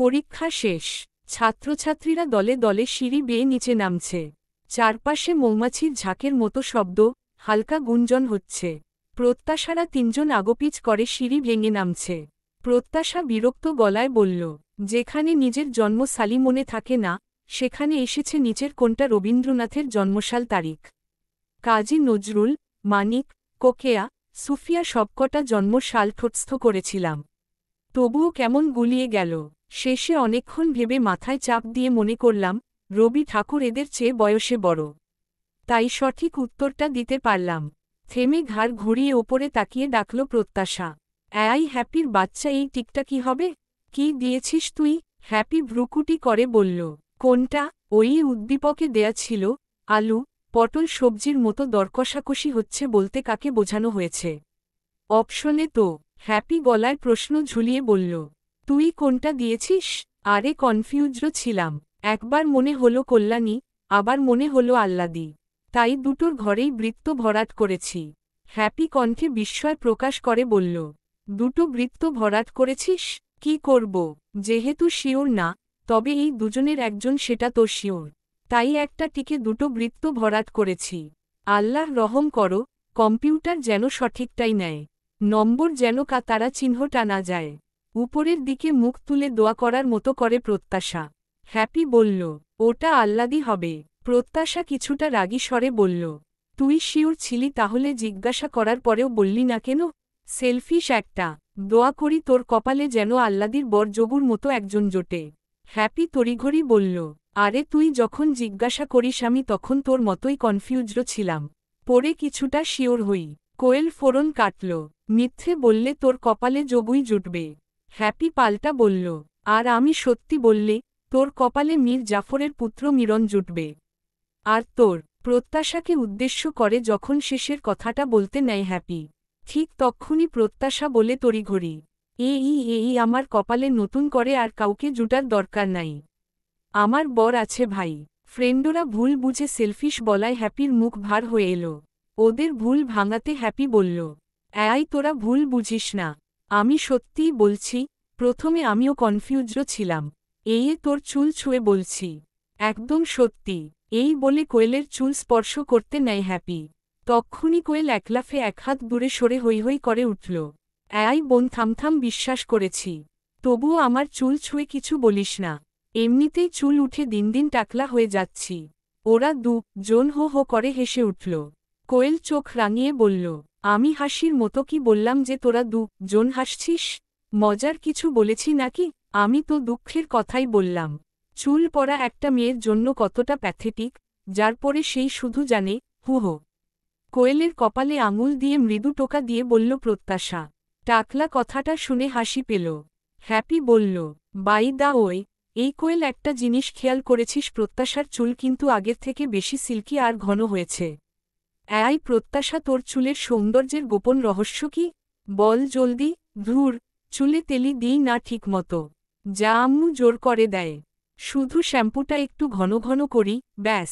পরীক্ষা শেষ। ছাত্রছাত্রীরা দলে দলে সিঁড়ি বেয়ে নিচে নামছে। চারপাশে মৌমাছির ঝাঁকের মতো শব্দ, হালকা গুঞ্জন হচ্ছে। প্রত্যাশারা তিনজন আগোপিছ করে সিঁড়ি ভেঙে নামছে। প্রত্যাশা বিরক্ত গলায় বলল, যেখানে নিজের জন্মসালই মনে থাকে না, সেখানে এসেছে নিচের কোনটা রবীন্দ্রনাথের জন্মসাল তারিখ। কাজী নজরুল, মানিক, কোকেয়া, সুফিয়া সবকটা জন্মসাল ঠোঁটস্থ করেছিলাম। তবুও কেমন গুলিয়ে গেল। শেষে অনেকক্ষণ ভেবে মাথায় চাপ দিয়ে মনে করলাম, রবি ঠাকুর এদের চেয়ে বয়সে বড়। তাই সঠিক উত্তরটা দিতে পারলাম। থেমে ঘাড় ঘুরিয়ে ওপরে তাকিয়ে ডাকল প্রত্যাশা, এই হ্যাপির বাচ্চা, এই টিকটা কি হবে? কি দিয়েছিস তুই? হ্যাপি ভ্রুকুটি করে বলল, কোনটা? ওই উদ্দীপকে দেয়া ছিল। আলু, পটল সবজির মতো দরকষাকষি হচ্ছে বলতে কাকে বোঝানো হয়েছে? অপশনে তো। হ্যাপি গলায় প্রশ্ন ঝুলিয়ে বলল, তুই কোনটা দিয়েছিস? আরে কনফিউজড ছিলাম। একবার মনে হলো কল্যাণী, আবার মনে হলো আহ্লাদি। তাই দুটোর ঘরেই বৃত্ত ভরাট করেছি। হ্যাপি কণ্ঠে বিস্ময় প্রকাশ করে বলল, দুটো বৃত্ত ভরাট করেছিস? কি করব? যেহেতু শিওর না, তবে এই দুজনের একজন সেটা তো শিওর। তাই একটা টিকে দুটো বৃত্ত ভরাট করেছি। আল্লাহ রহম করো, কম্পিউটার যেন সঠিকটাই নেয়। নম্বর যেন তারা চিহ্নটা না যায়। উপরের দিকে মুখ তুলে দোয়া করার মতো করে প্রত্যাশা। হ্যাপি বলল, ওটা আহ্লাদি হবে। প্রত্যাশা কিছুটা রাগী স্বরে বলল, তুই শিওর ছিলি তাহলে জিজ্ঞাসা করার পরেও বললি না কেন? সেলফিশ একটা। দোয়া করি তোর কপালে যেন আহ্লাদির বরজবুর মতো একজন জোটে। হ্যাপি তড়িঘড়ি বলল, আরে তুই যখন জিজ্ঞাসা করিস আমি তখন তোর মতোই কনফিউজড ছিলাম। পরে কিছুটা শিওর হই। কোয়েল ফোড়ন কাটল, মিথ্যে বললে তোর কপালে যোগুই জুটবে। হ্যাপি পাল্টা বলল, আর আমি সত্যি বললে তোর কপালে মীর জাফরের পুত্র মিরন জুটবে। আর তোর? প্রত্যাশাকে উদ্দেশ্য করে যখন শেষের কথাটা বলতে নেয় হ্যাপি, ঠিক তক্ষুনি প্রত্যাশা বলে তড়িঘড়ি, এই আমার কপালে নতুন করে আর কাউকে জুটার দরকার নাই। আমার বর আছে ভাই। ফ্রেন্ডরা ভুল বুঝে সেলফিশ বলায় হ্যাপির মুখ ভার হয়ে এলো। ওদের ভুল ভাঙাতে হ্যাপি বলল, তোরা ভুল বুঝিস না। আমি সত্যিই বলছি, প্রথমে আমিও কনফিউজড ছিলাম। তোর চুল ছুঁয়ে বলছি। একদম সত্যি। এই বলে কোয়েলের চুল স্পর্শ করতে নেয় হ্যাপি। তক্ষুনি কোয়েল একলাফে এক হাত দূরে সরে হৈ হৈ করে উঠল। বোন থামথাম, বিশ্বাস করেছি। তবুও আমার চুল ছুঁয়ে কিছু বলিস না। এমনিতেই চুল উঠে দিন দিন টাকলা হয়ে যাচ্ছি। ওরা জন হো হো করে হেসে উঠল। কোয়েল চোখ রাঙিয়ে বলল, আমি হাসির মতো কি বললাম যে তোরা জন হাসছিস? মজার কিছু বলেছি নাকি? আমি তো দুঃখের কথাই বললাম। চুল পরা একটা মেয়ের জন্য কতটা প্যাথেটিক, যার পরে সেই শুধু জানে হো। কোয়েলের কপালে আঙুল দিয়ে মৃদু টোকা দিয়ে বলল প্রত্যাশা। টাকলা কথাটা শুনে হাসি পেল। হ্যাপি বলল, বাই দা ওয়ে, এই কোয়েল একটা জিনিস খেয়াল করেছিস? প্রত্যাশার চুল কিন্তু আগের থেকে বেশি সিল্কি আর ঘন হয়েছে। প্রত্যাশা, তোর চুলের সৌন্দর্যের গোপন রহস্য কি? বল জলদি। ধুর, চুলে তেলি দিই না ঠিক মতো, যা আম্মু জোর করে দেয়। শুধু শ্যাম্পুটা একটু ঘন ঘন করি, ব্যাস।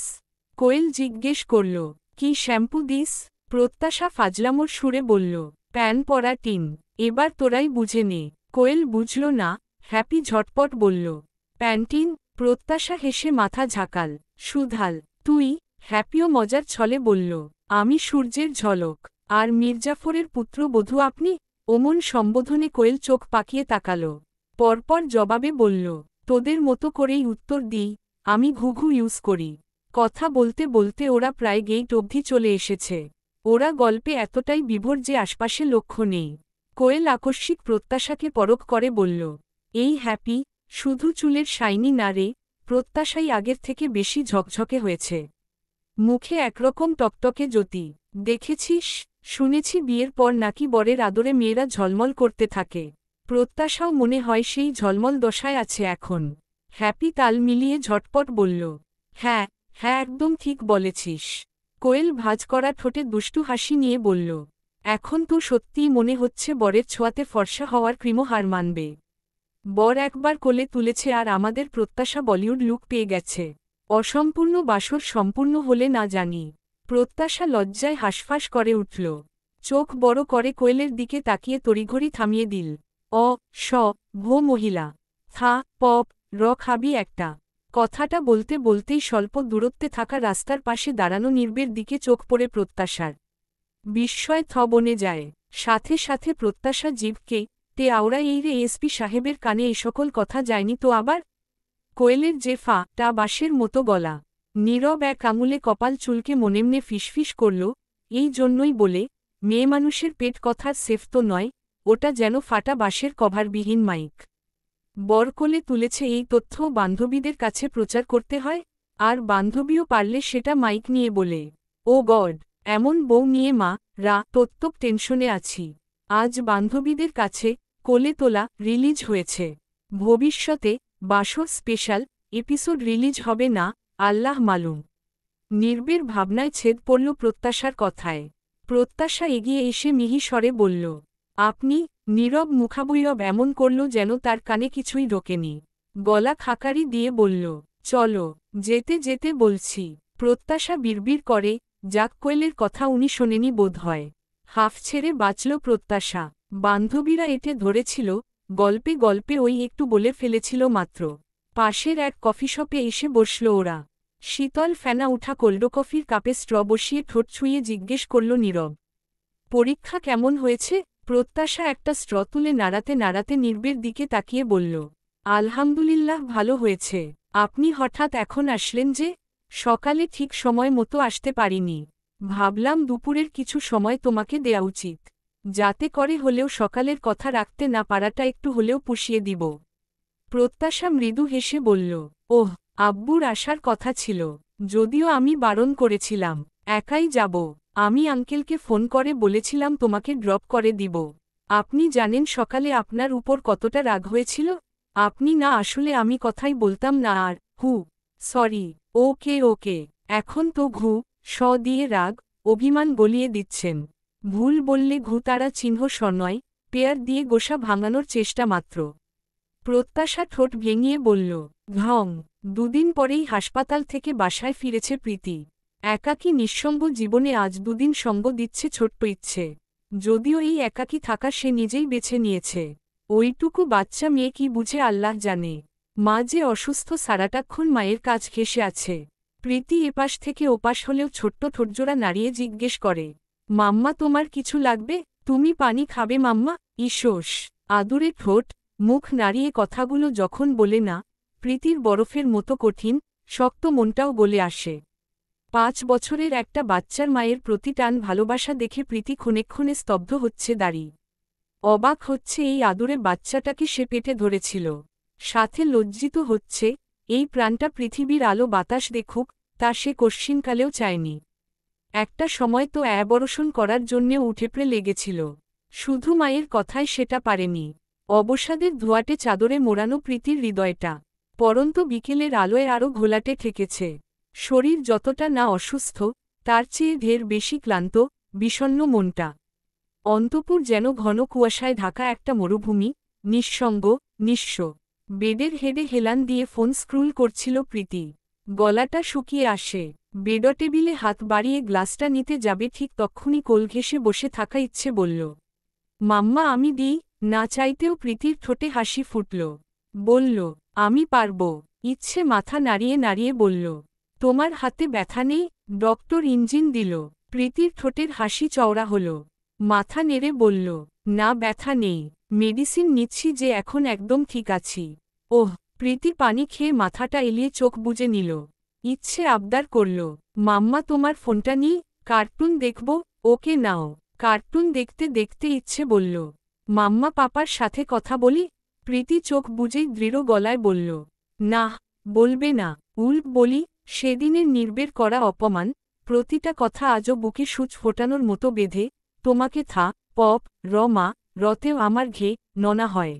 কোয়েল জিজ্ঞেস করল, কি শ্যাম্পু দিস? প্রত্যাশা ফাজলামোর সুরে বলল, প্যান পরা টিন। এবার তোরাই বুঝে নে। কোয়েল বুঝল না। হ্যাপি ঝটপট বলল, প্যান্টিন। প্রত্যাশা হেসে মাথা ঝাঁকাল। সুধাল, তুই? হ্যাপিও মজার ছলে বলল, আমি সূর্যের ঝলক। আর মির্জাফরের পুত্রবধূ আপনি? ওমন সম্বোধনে কোয়েল চোখ পাকিয়ে তাকাল। পরপর জবাবে বলল, তোদের মতো করেই উত্তর দিই, আমি ঘুঘু ইউজ করি। কথা বলতে বলতে ওরা প্রায় গেইট অবধি চলে এসেছে। ওরা গল্পে এতটাই বিভোর যে আশপাশে লক্ষ্য নেই। কোয়েল আকস্মিক প্রত্যাশাকে পরখ করে বলল, এই হ্যাপি, শুধু চুলের শাইনি না রে, প্রত্যাশাই আগের থেকে বেশি ঝকঝকে হয়েছে। মুখে একরকম টকটকে জ্যোতি। দেখেছিস, শুনেছি বিয়ের পর নাকি বরের আদরে মেয়েরা ঝলমল করতে থাকে। প্রত্যাশাও মনে হয় সেই ঝলমল দশায় আছে এখন। হ্যাপি তাল মিলিয়ে ঝটপট বলল, হ্যাঁ, একদম ঠিক বলেছিস। কোয়েল ভাঁজ করা ঠোঁটে দুষ্টু হাসি নিয়ে বলল, এখন তো সত্যিই মনে হচ্ছে বরের ছোঁয়াতে ফর্সা হওয়ার ক্রিমও হার মানবে। বর একবার কোলে তুলেছে আর আমাদের প্রত্যাশা বলিউড লুক পেয়ে গেছে। অসম্পূর্ণ বাসর সম্পূর্ণ হলে না জানি। প্রত্যাশা লজ্জায় হাঁসফাঁস করে উঠল। চোখ বড় করে কোয়েলের দিকে তাকিয়ে তড়িঘড়ি থামিয়ে দিল। ভো মহিলা। থা পপ খাবি একটা। কথাটা বলতে বলতেই স্বল্প দূরত্বে থাকা রাস্তার পাশে দাঁড়ানো নির্বের দিকে চোখ পড়ে প্রত্যাশার। বিস্ময় বনে যায়। সাথে সাথে প্রত্যাশা জিভকে তে আওড়া এই রে এসপি সাহেবের কানে এ সকল কথা যায়নি তো আবার। কোয়েলের যে টা বাঁশের মতো গলা। নীরব এক আঙুলে কপাল চুলকে মনেমনে ফিসফিস করল, এই জন্যই বলে, মেয়ে মানুষের পেট কথার সেফ তো নয়, ওটা যেন ফাটা বাঁশের কভারবিহীন মাইক। বরকোলে তুলেছে এই তথ্য বান্ধবীদের কাছে প্রচার করতে হয়, আর বান্ধবীও পারলে সেটা মাইক নিয়ে বলে, ও গড, এমন বউ নিয়ে মা রা তত্ত্বক টেনশনে আছি। আজ বান্ধবীদের কাছে কোলে তোলা রিলিজ হয়েছে। ভবিষ্যতে বাসর স্পেশাল এপিসোড রিলিজ হবে না, আল্লাহ মালুম। নির্বের ভাবনায় ছেদ পড়ল প্রত্যাশার কথায়। প্রত্যাশা এগিয়ে এসে মিহি স্বরে বলল, আপনি? নীরব মুখাবয়ব এমন করল যেন তার কানে কিছুই ঢোকেনি। গলা খাকারি দিয়ে বলল, চলো, যেতে যেতে বলছি। প্রত্যাশা বিড়বিড় করে, যাক কোয়েলের কথা উনি শোনেনি বোধ হয়। হাফ ছেড়ে বাঁচল প্রত্যাশা। বান্ধবীরা এটে ধরেছিল, গল্পে গল্পে ওই একটু বলে ফেলেছিল মাত্র। পাশের এক কফিশপে এসে বসল ওরা। শীতল ফেনা উঠা কোল্ড কফির কাপে স্ট্র বসিয়ে ঠোঁট ছুঁয়ে জিজ্ঞেস করল নীরব, পরীক্ষা কেমন হয়েছে? প্রত্যাশা একটা স্ট্র তুলে নাড়াতে নাড়াতে নির্বের দিকে তাকিয়ে বলল, আলহামদুলিল্লাহ ভালো হয়েছে। আপনি হঠাৎ এখন আসলেন যে? সকালে ঠিক সময় মতো আসতে পারিনি। ভাবলাম দুপুরের কিছু সময় তোমাকে দেয়া উচিত, যাতে করে হলেও সকালের কথা রাখতে না পারাটা একটু হলেও পুষিয়ে দিব। প্রত্যাশা মৃদু হেসে বলল, ওহ, আব্বুর আসার কথা ছিল, যদিও আমি বারণ করেছিলাম। একাই যাব। আমি আঙ্কেলকে ফোন করে বলেছিলাম তোমাকে ড্রপ করে দিব। আপনি জানেন সকালে আপনার উপর কতটা রাগ হয়েছিল। আপনি না আসলে আমি কথাই বলতাম না আর সরি। ওকে ওকে, এখন তো দিয়ে রাগ অভিমান গলিয়ে দিচ্ছেন। ভুল বললে তারা চিহ্ন নয়, পেয়ার দিয়ে গোসা ভাঙানোর চেষ্টা মাত্র। প্রত্যাশা ঠোঁট ভেঙিয়ে বলল, ঘং। দুদিন পরেই হাসপাতাল থেকে বাসায় ফিরেছে প্রীতি। একাকী নিঃসঙ্গ জীবনে আজ দুদিন সঙ্গ দিচ্ছে ছোট্ট ইচ্ছে। যদিও এই একাকী থাকা সে নিজেই বেছে নিয়েছে। ওইটুকু বাচ্চা মেয়ে কি বুঝে আল্লাহ জানে। মা যে অসুস্থ সারাটাক্ষণ মায়ের কাজ ঘেঁষে আছে। প্রীতি এপাশ থেকে ওপাশ হলেও ছোট্ট ঠোঁটজোড়া নাড়িয়ে জিজ্ঞেস করে, মাম্মা তোমার কিছু লাগবে? তুমি পানি খাবে মাম্মা? ঈশোস। আদুরে ঠোঁট মুখ নাড়িয়ে কথাগুলো যখন বলে না, প্রীতির বরফের মতো কঠিন শক্ত মনটাও বলে আসে। 5 বছরের একটা বাচ্চার মায়ের প্রতি টান ভালোবাসা দেখে প্রীতি ক্ষণেক্ষণে স্তব্ধ হচ্ছে দাঁড়িয়ে। অবাক হচ্ছে এই আদুরে বাচ্চাটাকে সে পেটে ধরেছিল। সাথে লজ্জিত হচ্ছে, এই প্রাণটা পৃথিবীর আলো বাতাস দেখুক, তা সে কশ্চিনকালেও চায়নি। একটা সময় তো অ্যাবর্ষণ করার জন্যেও উঠেপড়ে লেগেছিল। শুধু মায়ের কথায় সেটা পারেনি। অবসাদের ধোয়াটে চাদরে মোড়ানো প্রীতির হৃদয়টা পরন্ত বিকেলের আলোয় আরও ঘোলাটে ঠেকেছে। শরীর যতটা না অসুস্থ, তার চেয়ে ঢের বেশি ক্লান্ত, বিষণ্ণ মনটা। অন্তপুর যেন ঘন কুয়াশায় ঢাকা একটা মরুভূমি, নিঃসঙ্গ, নিঃস্ব। বেডের হেডে হেলান দিয়ে ফোন স্ক্রুল করছিল প্রীতি। গলাটা শুকিয়ে আসে। বেডটেবিলে হাত বাড়িয়ে গ্লাসটা নিতে যাবে ঠিক তক্ষুনি কোল ঘেঁষে বসে থাকা ইচ্ছে বলল, মাম্মা আমি দিই? না চাইতেও প্রীতির ঠোঁটে হাসি ফুটল। বলল, আমি পারব। ইচ্ছে মাথা নাড়িয়ে নাড়িয়ে বলল, তোমার হাতে ব্যথা নেই? ডক্টর ইঞ্জিন দিল। প্রীতির ঠোঁটের হাসি চওড়া হল। মাথা নেড়ে বলল, না ব্যথা নেই, মেডিসিন নিচ্ছি যে এখন একদম ঠিক আছি। ওহ। প্রীতি পানি খেয়ে মাথাটা এলিয়ে চোখ বুজে নিল। ইচ্ছে আবদার করল, মাম্মা তোমার ফোনটা নিই, কার্টুন দেখব। ওকে নাও। কার্টুন দেখতে দেখতে ইচ্ছে বলল, মাম্মা পাপার সাথে কথা বলি? প্রীতি চোখ বুজেই দৃঢ় গলায় বলল, না, বলবে না। বলি, সেদিনের নির্বের করা অপমান, প্রতিটা কথা আজও বুকে সূচ ফোটানোর মতো বেঁধে, তোমাকে পপ মা রতেও আমার ননা হয়।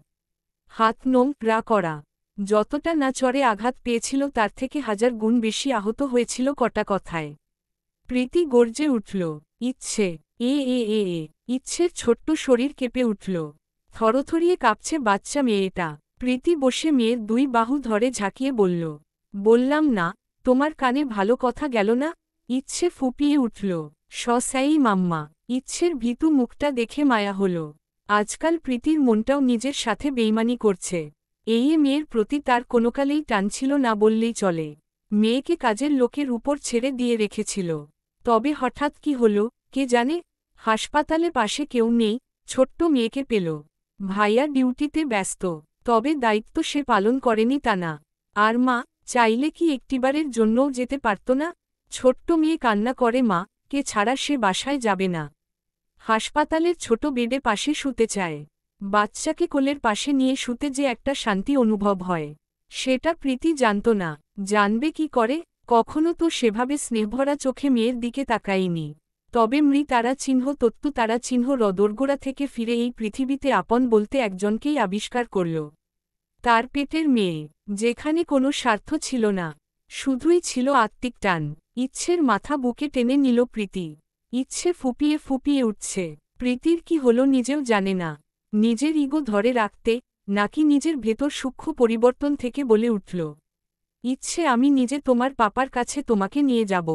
হাত রা করা। যতটা না চড়ে আঘাত পেয়েছিল তার থেকে 1000 গুণ বেশি আহত হয়েছিল কটা কথায়। প্রীতি গর্জে উঠল, ইচ্ছে এ এ এ এ। ইচ্ছের ছোট্ট শরীর কেঁপে উঠল। থরথরিয়ে কাঁপছে বাচ্চা মেয়েটা। প্রীতি বসে মেয়ের 2 বাহু ধরে ঝাঁকিয়ে বলল, বললাম না, তোমার কানে ভালো কথা গেল না? ইচ্ছে ফুপিয়ে উঠল, সস্যাই মাম্মা। ইচ্ছের ভীতু মুখটা দেখে মায়া হল। আজকাল প্রীতির মনটাও নিজের সাথে বেইমানি করছে। এই মেয়ের প্রতি তার কোনোকালেই টান ছিল না বললেই চলে। মেয়েকে কাজের লোকের উপর ছেড়ে দিয়ে রেখেছিল। তবে হঠাৎ কি হলো কে জানে, হাসপাতালে পাশে কেউ নেই, ছোট্ট মেয়েকে পেল। ভাইয়া ডিউটিতে ব্যস্ত, তবে দায়িত্ব সে পালন করেনি তা না। আর মা চাইলে কি একটিবারের জন্যও যেতে পারত না? ছোট্ট মেয়ে কান্না করে, মা কে ছাড়া সে বাসায় যাবে না। হাসপাতালের ছোট বেডে পাশে শুতে চায়। বাচ্চাকে কোলের পাশে নিয়ে শুতে যে একটা শান্তি অনুভব হয়, সেটা প্রীতি জানত না। জানবে কি করে, কখনো তো সেভাবে স্নেহভরা চোখে মেয়ের দিকে তাকায়নি। তবে তারা চিহ্ন তত্ত্ব তারা চিহ্ন রদরগোড়া থেকে ফিরে এই পৃথিবীতে আপন বলতে একজনকেই আবিষ্কার করল। তার পেটের মেয়ে, যেখানে কোনো স্বার্থ ছিল না, শুধুই ছিল আত্মিক টান। ইচ্ছের মাথা বুকে টেনে নিল প্রীতি। ইচ্ছে ফুপিয়ে ফুপিয়ে উঠছে। প্রীতির কি হলো নিজেও জানে না। নিজের ইগো ধরে রাখতে, নাকি নিজের ভেতর সূক্ষ্ম পরিবর্তন থেকে বলে উঠল, ইচ্ছে আমি নিজে তোমার পাপার কাছে তোমাকে নিয়ে যাব।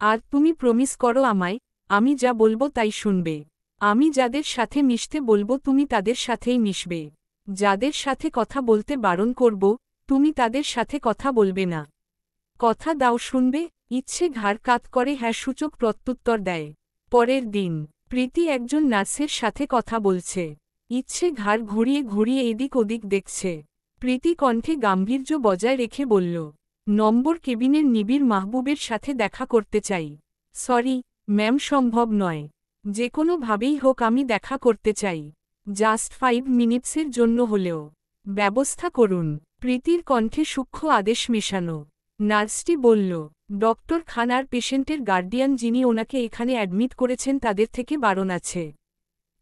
আর তুমি প্রমিস করো আমায়, আমি যা বলবো তাই শুনবে। আমি যাদের সাথে মিশতে বলবো তুমি তাদের সাথেই মিশবে। যাদের সাথে কথা বলতে বারণ করব, তুমি তাদের সাথে কথা বলবে না। কথা দাও শুনবে? ইচ্ছে ঘাড় কাত করে হ্যাঁ সূচক প্রত্যুত্তর দেয়। পরের দিন প্রীতি একজন নার্সের সাথে কথা বলছে। ইচ্ছে ঘাড় ঘুরিয়ে ঘুরিয়ে এদিক ওদিক দেখছে। প্রীতি কণ্ঠে গাম্ভীর্য বজায় রেখে বলল, নম্বর কেবিনের নিবিড় মাহবুবের সাথে দেখা করতে চাই। সরি ম্যাম, সম্ভব নয়। যে কোনোভাবেই হোক আমি দেখা করতে চাই। জাস্ট 5 মিনিটসের জন্য হলেও ব্যবস্থা করুন। প্রীতির কণ্ঠে সূক্ষ্ম আদেশ মেশানো। নার্সটি বলল, ডক্টর খান আর পেশেন্টের গার্ডিয়ান যিনি ওনাকে এখানে অ্যাডমিট করেছেন তাদের থেকে বারণ আছে।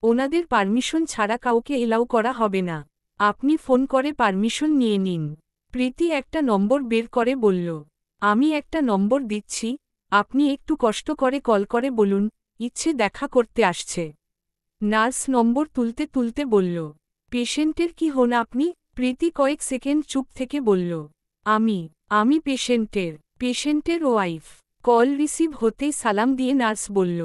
ওনাদের পারমিশন ছাড়া কাউকে এলাও করা হবে না। আপনি ফোন করে পারমিশন নিয়ে নিন। প্রীতি একটা নম্বর বের করে বলল, আমি একটা নম্বর দিচ্ছি, আপনি একটু কষ্ট করে কল করে বলুন ইচ্ছে দেখা করতে আসছে। নার্স নম্বর তুলতে তুলতে বলল, পেশেন্টের কি হন আপনি? প্রীতি কয়েক সেকেন্ড চুপ থেকে বলল, আমি পেশেন্টের ওয়াইফ। কল রিসিভ হতেই সালাম দিয়ে নার্স বলল,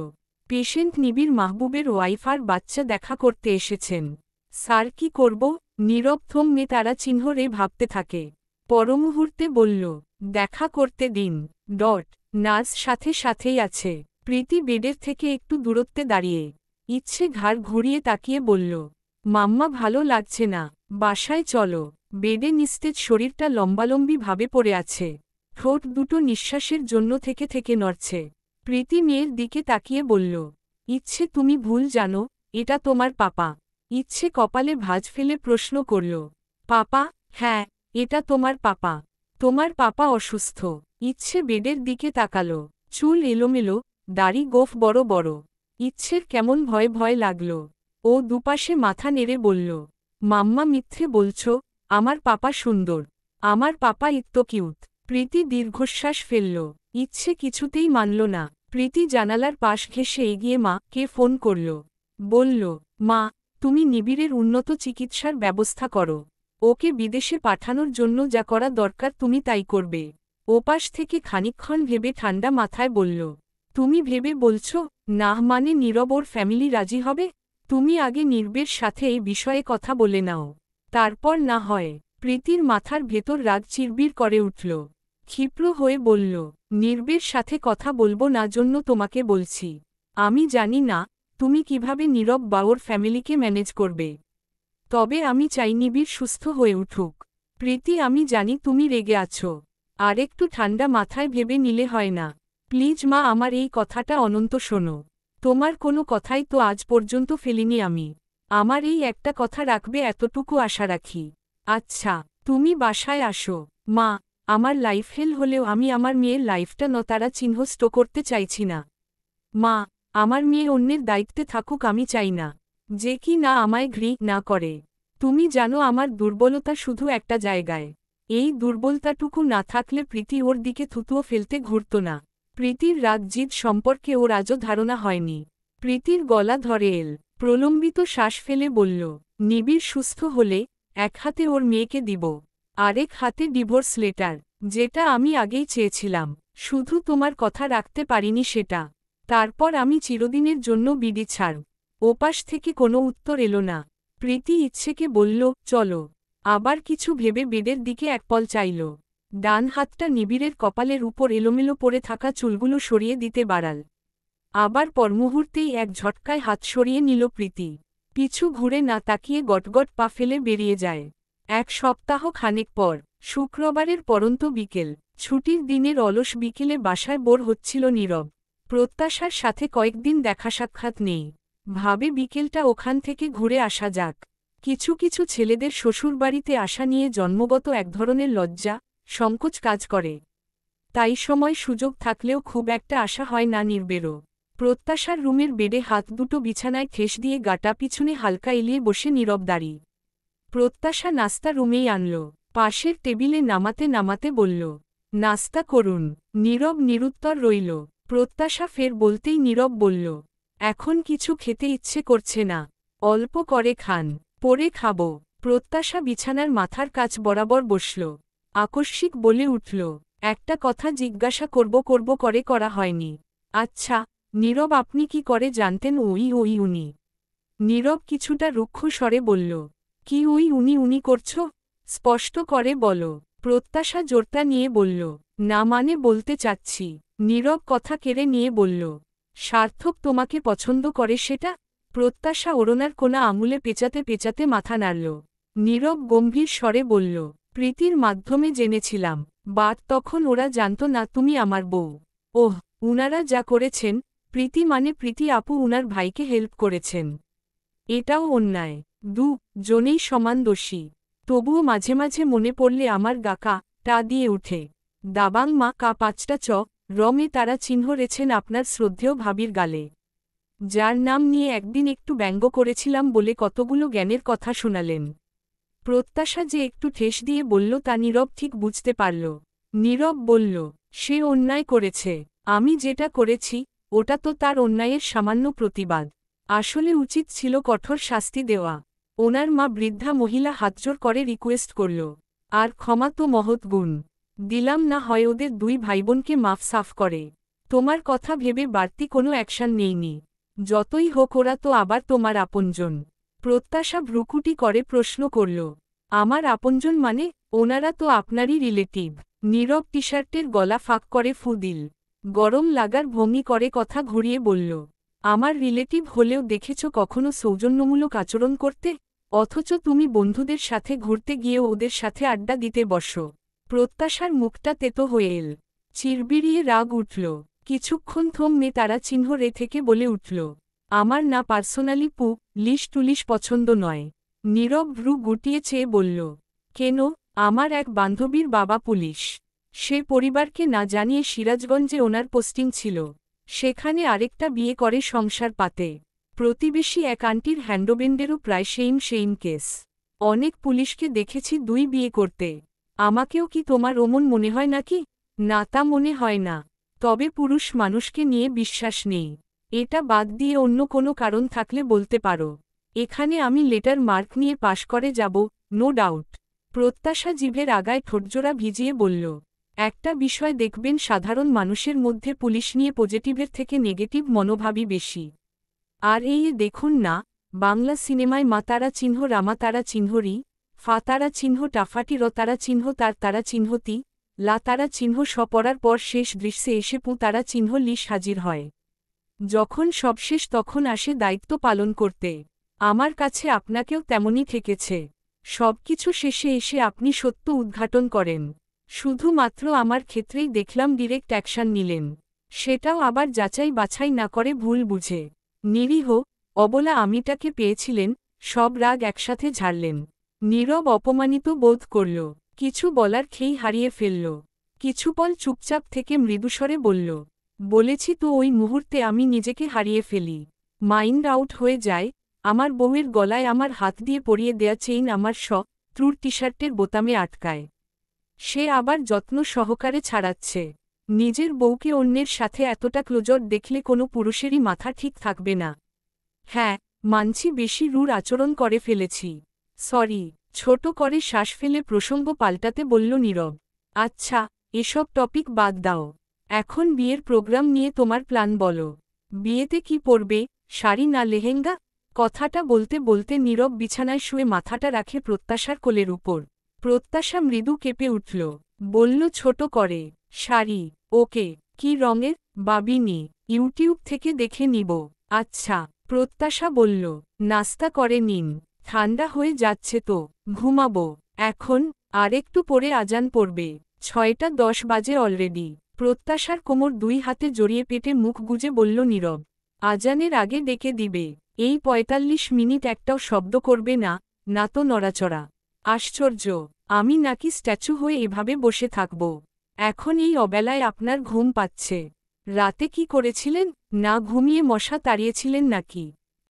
পেশেন্ট নিবিড় মাহবুবের ওয়াইফ আর বাচ্চা দেখা করতে এসেছেন। স্যার কি করব? নীরব থমে তারা চিহ্ন রে ভাবতে থাকে। পরমুহূর্তে বলল, দেখা করতে দিন। নার্স সাথে সাথেই আছে। প্রীতি বেডের থেকে একটু দূরত্বে দাঁড়িয়ে ইচ্ছে ঘাড় ঘুরিয়ে তাকিয়ে বলল, মাম্মা ভালো লাগছে না, বাসায় চলো। বেডে নিস্তেজ শরীরটা লম্বালম্বি ভাবে পড়ে আছে। ঠোঁট দুটো নিঃশ্বাসের জন্য থেকে থেকে নড়ছে। প্রীতি মেয়ের দিকে তাকিয়ে বলল, ইচ্ছে তুমি ভুল জানো, এটা তোমার পাপা। ইচ্ছে কপালে ভাঁজ ফেলে প্রশ্ন করল, পাপা? হ্যাঁ, এটা তোমার পাপা। তোমার পাপা অসুস্থ। ইচ্ছে বেডের দিকে তাকালো। চুল এলোমেলো, দাড়ি গোফ বড় বড়। ইচ্ছের কেমন ভয় ভয় লাগল। ও দুপাশে মাথা নেড়ে বলল, মাম্মা মিথ্যে বলছ, আমার পাপা সুন্দর। আমার পাপা ইত্ত কিউট। প্রীতি দীর্ঘশ্বাস ফেলল। ইচ্ছে কিছুতেই মানল না। প্রীতি জানালার পাশ ঘেঁষে এগিয়ে মাকে ফোন করল। বলল, মা, তুমি নিবিড়ের উন্নত চিকিৎসার ব্যবস্থা করো। ওকে বিদেশে পাঠানোর জন্য যা করা দরকার তুমি তাই করবে। ওপাশ থেকে খানিকক্ষণ ভেবে ঠান্ডা মাথায় বলল, তুমি ভেবে বলছ? না মানে নীরব ওর ফ্যামিলি রাজি হবে? তুমি আগে নির্বের সাথে এই বিষয়ে কথা বলে নাও, তারপর না হয়। প্রীতির মাথার ভেতর রাগ চিরবির করে উঠল। ক্ষিপ্র হয়ে বলল, নির্বের সাথে কথা বলবো না জন্য তোমাকে বলছি। আমি জানি না তুমি কিভাবে নীরব বা ওর ফ্যামিলিকে ম্যানেজ করবে। তবে আমি চাই নিবিড় সুস্থ হয়ে উঠুক। প্রীতি আমি জানি তুমি রেগে আছো। আর একটু ঠান্ডা মাথায় ভেবে নিলে হয় না। প্লিজ মা, আমার এই কথাটা অনন্ত শোনো। তোমার কোনো কথাই তো আজ পর্যন্ত ফেলিনি আমি। আমার এই একটা কথা রাখবে এতটুকু আশা রাখি। আচ্ছা, তুমি বাসায় আসো। মা, আমার লাইফ হেল হলেও আমি আমার মেয়ের লাইফটা নতারা চিহ্নষ্ট করতে চাইছি না। মা, আমার মেয়ে অন্যের দায়িত্বে থাকুক আমি চাই না, যে কি না আমায় ঘৃণা করে। তুমি জানো আমার দুর্বলতা শুধু একটা জায়গায়। এই দুর্বলতাটুকু না থাকলে প্রীতি ওর দিকে থুতুও ফেলতে ঘুরত না। প্রীতির রাগ জিদ সম্পর্কে ওর আজও ধারণা হয়নি। প্রীতির গলা ধরে প্রলম্বিত শ্বাস ফেলে বলল, নিবিড় সুস্থ হলে এক হাতে ওর মেয়েকে দিব, আরেক হাতে ডিভোর্স লেটার। যেটা আমি আগেই চেয়েছিলাম, শুধু তোমার কথা রাখতে পারিনি সেটা। তারপর আমি চিরদিনের জন্য বিডি ছাড়ব। ওপাশ থেকে কোনো উত্তর এলো না। প্রীতি ইচ্ছেকে বলল, চলো। আবার কিছু ভেবে বেডের দিকে একপল চাইল। ডান হাতটা নিবিড়ের কপালের উপর এলোমেলো পড়ে থাকা চুলগুলো সরিয়ে দিতে বাড়াল। আবার পরমুহূর্তেই এক ঝটকায় হাত সরিয়ে নিল প্রীতি। পিছু ঘুরে না তাকিয়ে গটগট পা ফেলে বেরিয়ে যায়। এক সপ্তাহ খানেক পর শুক্রবারের পরন্ত বিকেল, ছুটির দিনের অলস বিকেলে বাসায় বোর হচ্ছিল নীরব। প্রত্যাশার সাথে কয়েকদিন দেখা সাক্ষাৎ নেই। ভাবে বিকেলটা ওখান থেকে ঘুরে আসা যাক। কিছু কিছু ছেলেদের শ্বশুরবাড়িতে আসা নিয়ে জন্মগত এক ধরনের লজ্জা, সংকোচ কাজ করে। তাই সময় সুযোগ থাকলেও খুব একটা আশা হয় না নির্বেরও। প্রত্যাশার রুমের বেডে হাত দুটো বিছানায় ঠেস দিয়ে গাটা পিছনে হালকা এলিয়ে বসে নীরব দাঁড়ি। প্রত্যাশা নাস্তা রুমেই আনল। পাশের টেবিলে নামাতে নামাতে বলল, নাস্তা করুন। নীরব নিরুত্তর রইল। প্রত্যাশা ফের বলতেই নীরব বলল, এখন কিছু খেতে ইচ্ছে করছে না, অল্প করে খান, পরে খাব। প্রত্যাশা বিছানার মাথার কাছ বরাবর বসল। আকস্মিক বলে উঠল, একটা কথা জিজ্ঞাসা করব করে করা হয়নি। আচ্ছা, নীরব আপনি কি করে জানতেন ওই উনি? নীরব কিছুটা রুক্ষ স্বরে বলল, কি ওই উনি করছ? স্পষ্ট করে বলো। প্রত্যাশা জোরটা নিয়ে বলল, না মানে বলতে চাচ্ছি। নীরব কথা কেড়ে নিয়ে বলল, সার্থক তোমাকে পছন্দ করে সেটা? প্রত্যাশা ওড়নার কোনা আঙুলে পেঁচাতে পেঁচাতে মাথা নাড়ল। নীরব গম্ভীর স্বরে বলল, প্রীতির মাধ্যমে জেনেছিলাম, বাট তখন ওরা জানত না তুমি আমার বউ। ওহ, উনারা যা করেছেন, প্রীতি মানে প্রীতি আপু উনার ভাইকে হেল্প করেছেন। এটাও অন্যায়। জনেই সমান দোষী। তবুও মাঝে মাঝে মনে পড়লে আমার গাকা টা দিয়ে উঠে। দাবাং মা কা পাঁচটা রমে তারা চিহ্ন রেছেন আপনার শ্রদ্ধেয় ভাবির গালে, যার নাম নিয়ে একদিন একটু ব্যঙ্গ করেছিলাম বলে কতগুলো জ্ঞানের কথা শোনালেন। প্রত্যাশা যে একটু ঠেস দিয়ে বলল তা নীরব ঠিক বুঝতে পারল। নীরব বলল, সে অন্যায় করেছে। আমি যেটা করেছি, ওটা তো তার অন্যায়ের সামান্য প্রতিবাদ। আসলে উচিত ছিল কঠোর শাস্তি দেওয়া। ওনার মা বৃদ্ধা মহিলা হাতজোড় করে রিকোয়েস্ট করল, আর ক্ষমা তো মহৎ গুণ। দিলাম না হয় ওদের দুই ভাইবোনকে মাফ সাফ করে। তোমার কথা ভেবে বাড়তি কোনো অ্যাকশন নেইনি। যতই হোক ওরা তো আবার তোমার আপনজন। প্রত্যাশা ভ্রুকুটি করে প্রশ্ন করল, আমার আপনজন মানে? ওনারা তো আপনারই রিলেটিভ। নীরব টি শার্টের গলা ফাঁক করে ফু দিল। গরম লাগার ভঙ্গি করে কথা ঘুরিয়ে বলল, আমার রিলেটিভ হলেও দেখেছ কখনো সৌজন্যমূলক আচরণ করতে? অথচ তুমি বন্ধুদের সাথে ঘুরতে গিয়েও ওদের সাথে আড্ডা দিতে বসো। প্রত্যাশার মুখটা তেতো হয়ে এল। চিরবিড়িয়ে রাগ উঠল। কিছুক্ষণ থমে তারা চিহ্ন রে থেকে বলে উঠল, আমার না পার্সোনালি লিশ টুলিশ পছন্দ নয়। নীরব ভ্রু গুটিয়ে চেয়ে বলল, কেন? আমার এক বান্ধবীর বাবা পুলিশ। সে পরিবারকে না জানিয়ে সিরাজগঞ্জে ওনার পোস্টিং ছিল। সেখানে আরেকটা বিয়ে করে সংসার পাতে। প্রতিবেশী এক আন্টির হ্যান্ডোবেন্ডেরও প্রায় সেইম কেস। অনেক পুলিশকে দেখেছি দুই বিয়ে করতে। আমাকেও কি তোমার অমন মনে হয় নাকি? না, তা মনে হয় না। তবে পুরুষ মানুষকে নিয়ে বিশ্বাস নেই। এটা বাদ দিয়ে অন্য কোনো কারণ থাকলে বলতে পারো। এখানে আমি লেটার মার্ক নিয়ে পাশ করে যাব, নো ডাউট। প্রত্যাশা জিভের আগায় ঠোঁটজোড়া ভিজিয়ে বলল, একটা বিষয় দেখবেন সাধারণ মানুষের মধ্যে পুলিশ নিয়ে পজিটিভের থেকে নেগেটিভ মনোভাবই বেশি। আর এই দেখুন না, বাংলা সিনেমায় মা তারা চিহ্ন রামা তারা চিহ্ন রি, ফা তারা চিহ্ন টাফাটি র তারা চিহ্ন তার তারা চিহ্নতি, লা তারা চিহ্ন স পড়ার পর শেষ দৃশ্যে এসে পু তারা চিহ্ন লিশ হাজির হয়। যখন সব শেষ তখন আসে দায়িত্ব পালন করতে। আমার কাছে আপনাকেও তেমনই ঠেকেছে। সবকিছু শেষে এসে আপনি সত্য উদ্ঘাটন করেন। শুধুমাত্র আমার ক্ষেত্রেই দেখলাম ডিরেক্ট অ্যাকশন নিলেন, সেটাও আবার যাচাই বাছাই না করে ভুল বুঝে। নিরীহ অবলা আমিটাকে পেয়েছিলেন, সব রাগ একসাথে ঝাড়লেন। নীরব অপমানিত বোধ করল, কিছু বলার খেই হারিয়ে ফেলল। কিছুপল চুপচাপ থেকে মৃদুস্বরে বলল, বলেছি তো ওই মুহূর্তে আমি নিজেকে হারিয়ে ফেলি, মাইন্ড আউট হয়ে যায়। আমার বউয়ের গলায় আমার হাত দিয়ে পরিয়ে দেয়া চেইন আমার ত্রুর টি শার্টের বোতামে আটকায়। সে আবার যত্ন সহকারে ছাড়াচ্ছে। নিজের বউকে অন্যের সাথে এতটা ক্লোজর দেখলে কোনো পুরুষেরই মাথা ঠিক থাকবে না। হ্যাঁ, মানছি বেশি রূঢ় আচরণ করে ফেলেছি। সরি। ছোট করে শ্বাস ফেলে প্রসঙ্গ পাল্টাতে বলল নীরব। আচ্ছা, এসব টপিক বাদ দাও। এখন বিয়ের প্রোগ্রাম নিয়ে তোমার প্ল্যান বলো। বিয়েতে কি পরবে, শাড়ি না লেহেঙ্গা? কথাটা বলতে বলতে নীরব বিছানায় শুয়ে মাথাটা রাখে প্রত্যাশার কোলের উপর। প্রত্যাশা মৃদু কেঁপে উঠল। বলল ছোট করে, শাড়ি, ওকে, কি রঙের? বাবিনি, ইউটিউব থেকে দেখে নিব। আচ্ছা, প্রত্যাশা বলল, নাস্তা করে নিন, ঠান্ডা হয়ে যাচ্ছে তো, ঘুমাবো এখন, আরেকটু পরে আজান পড়বে, 6টা 10 বাজে অলরেডি। প্রত্যাশার কোমর 2 হাতে জড়িয়ে পেটে মুখ গুজে বলল নীরব, আজানের আগে ডেকে দিবে। এই 45 মিনিট একটাও শব্দ করবে না, না তো নড়াচড়া। আশ্চর্য, আমি নাকি স্ট্যাচু হয়ে এভাবে বসে থাকব? এখন এই অবেলায় আপনার ঘুম পাচ্ছে? রাতে কি করেছিলেন? না ঘুমিয়ে মশা তাড়িয়েছিলেন নাকি?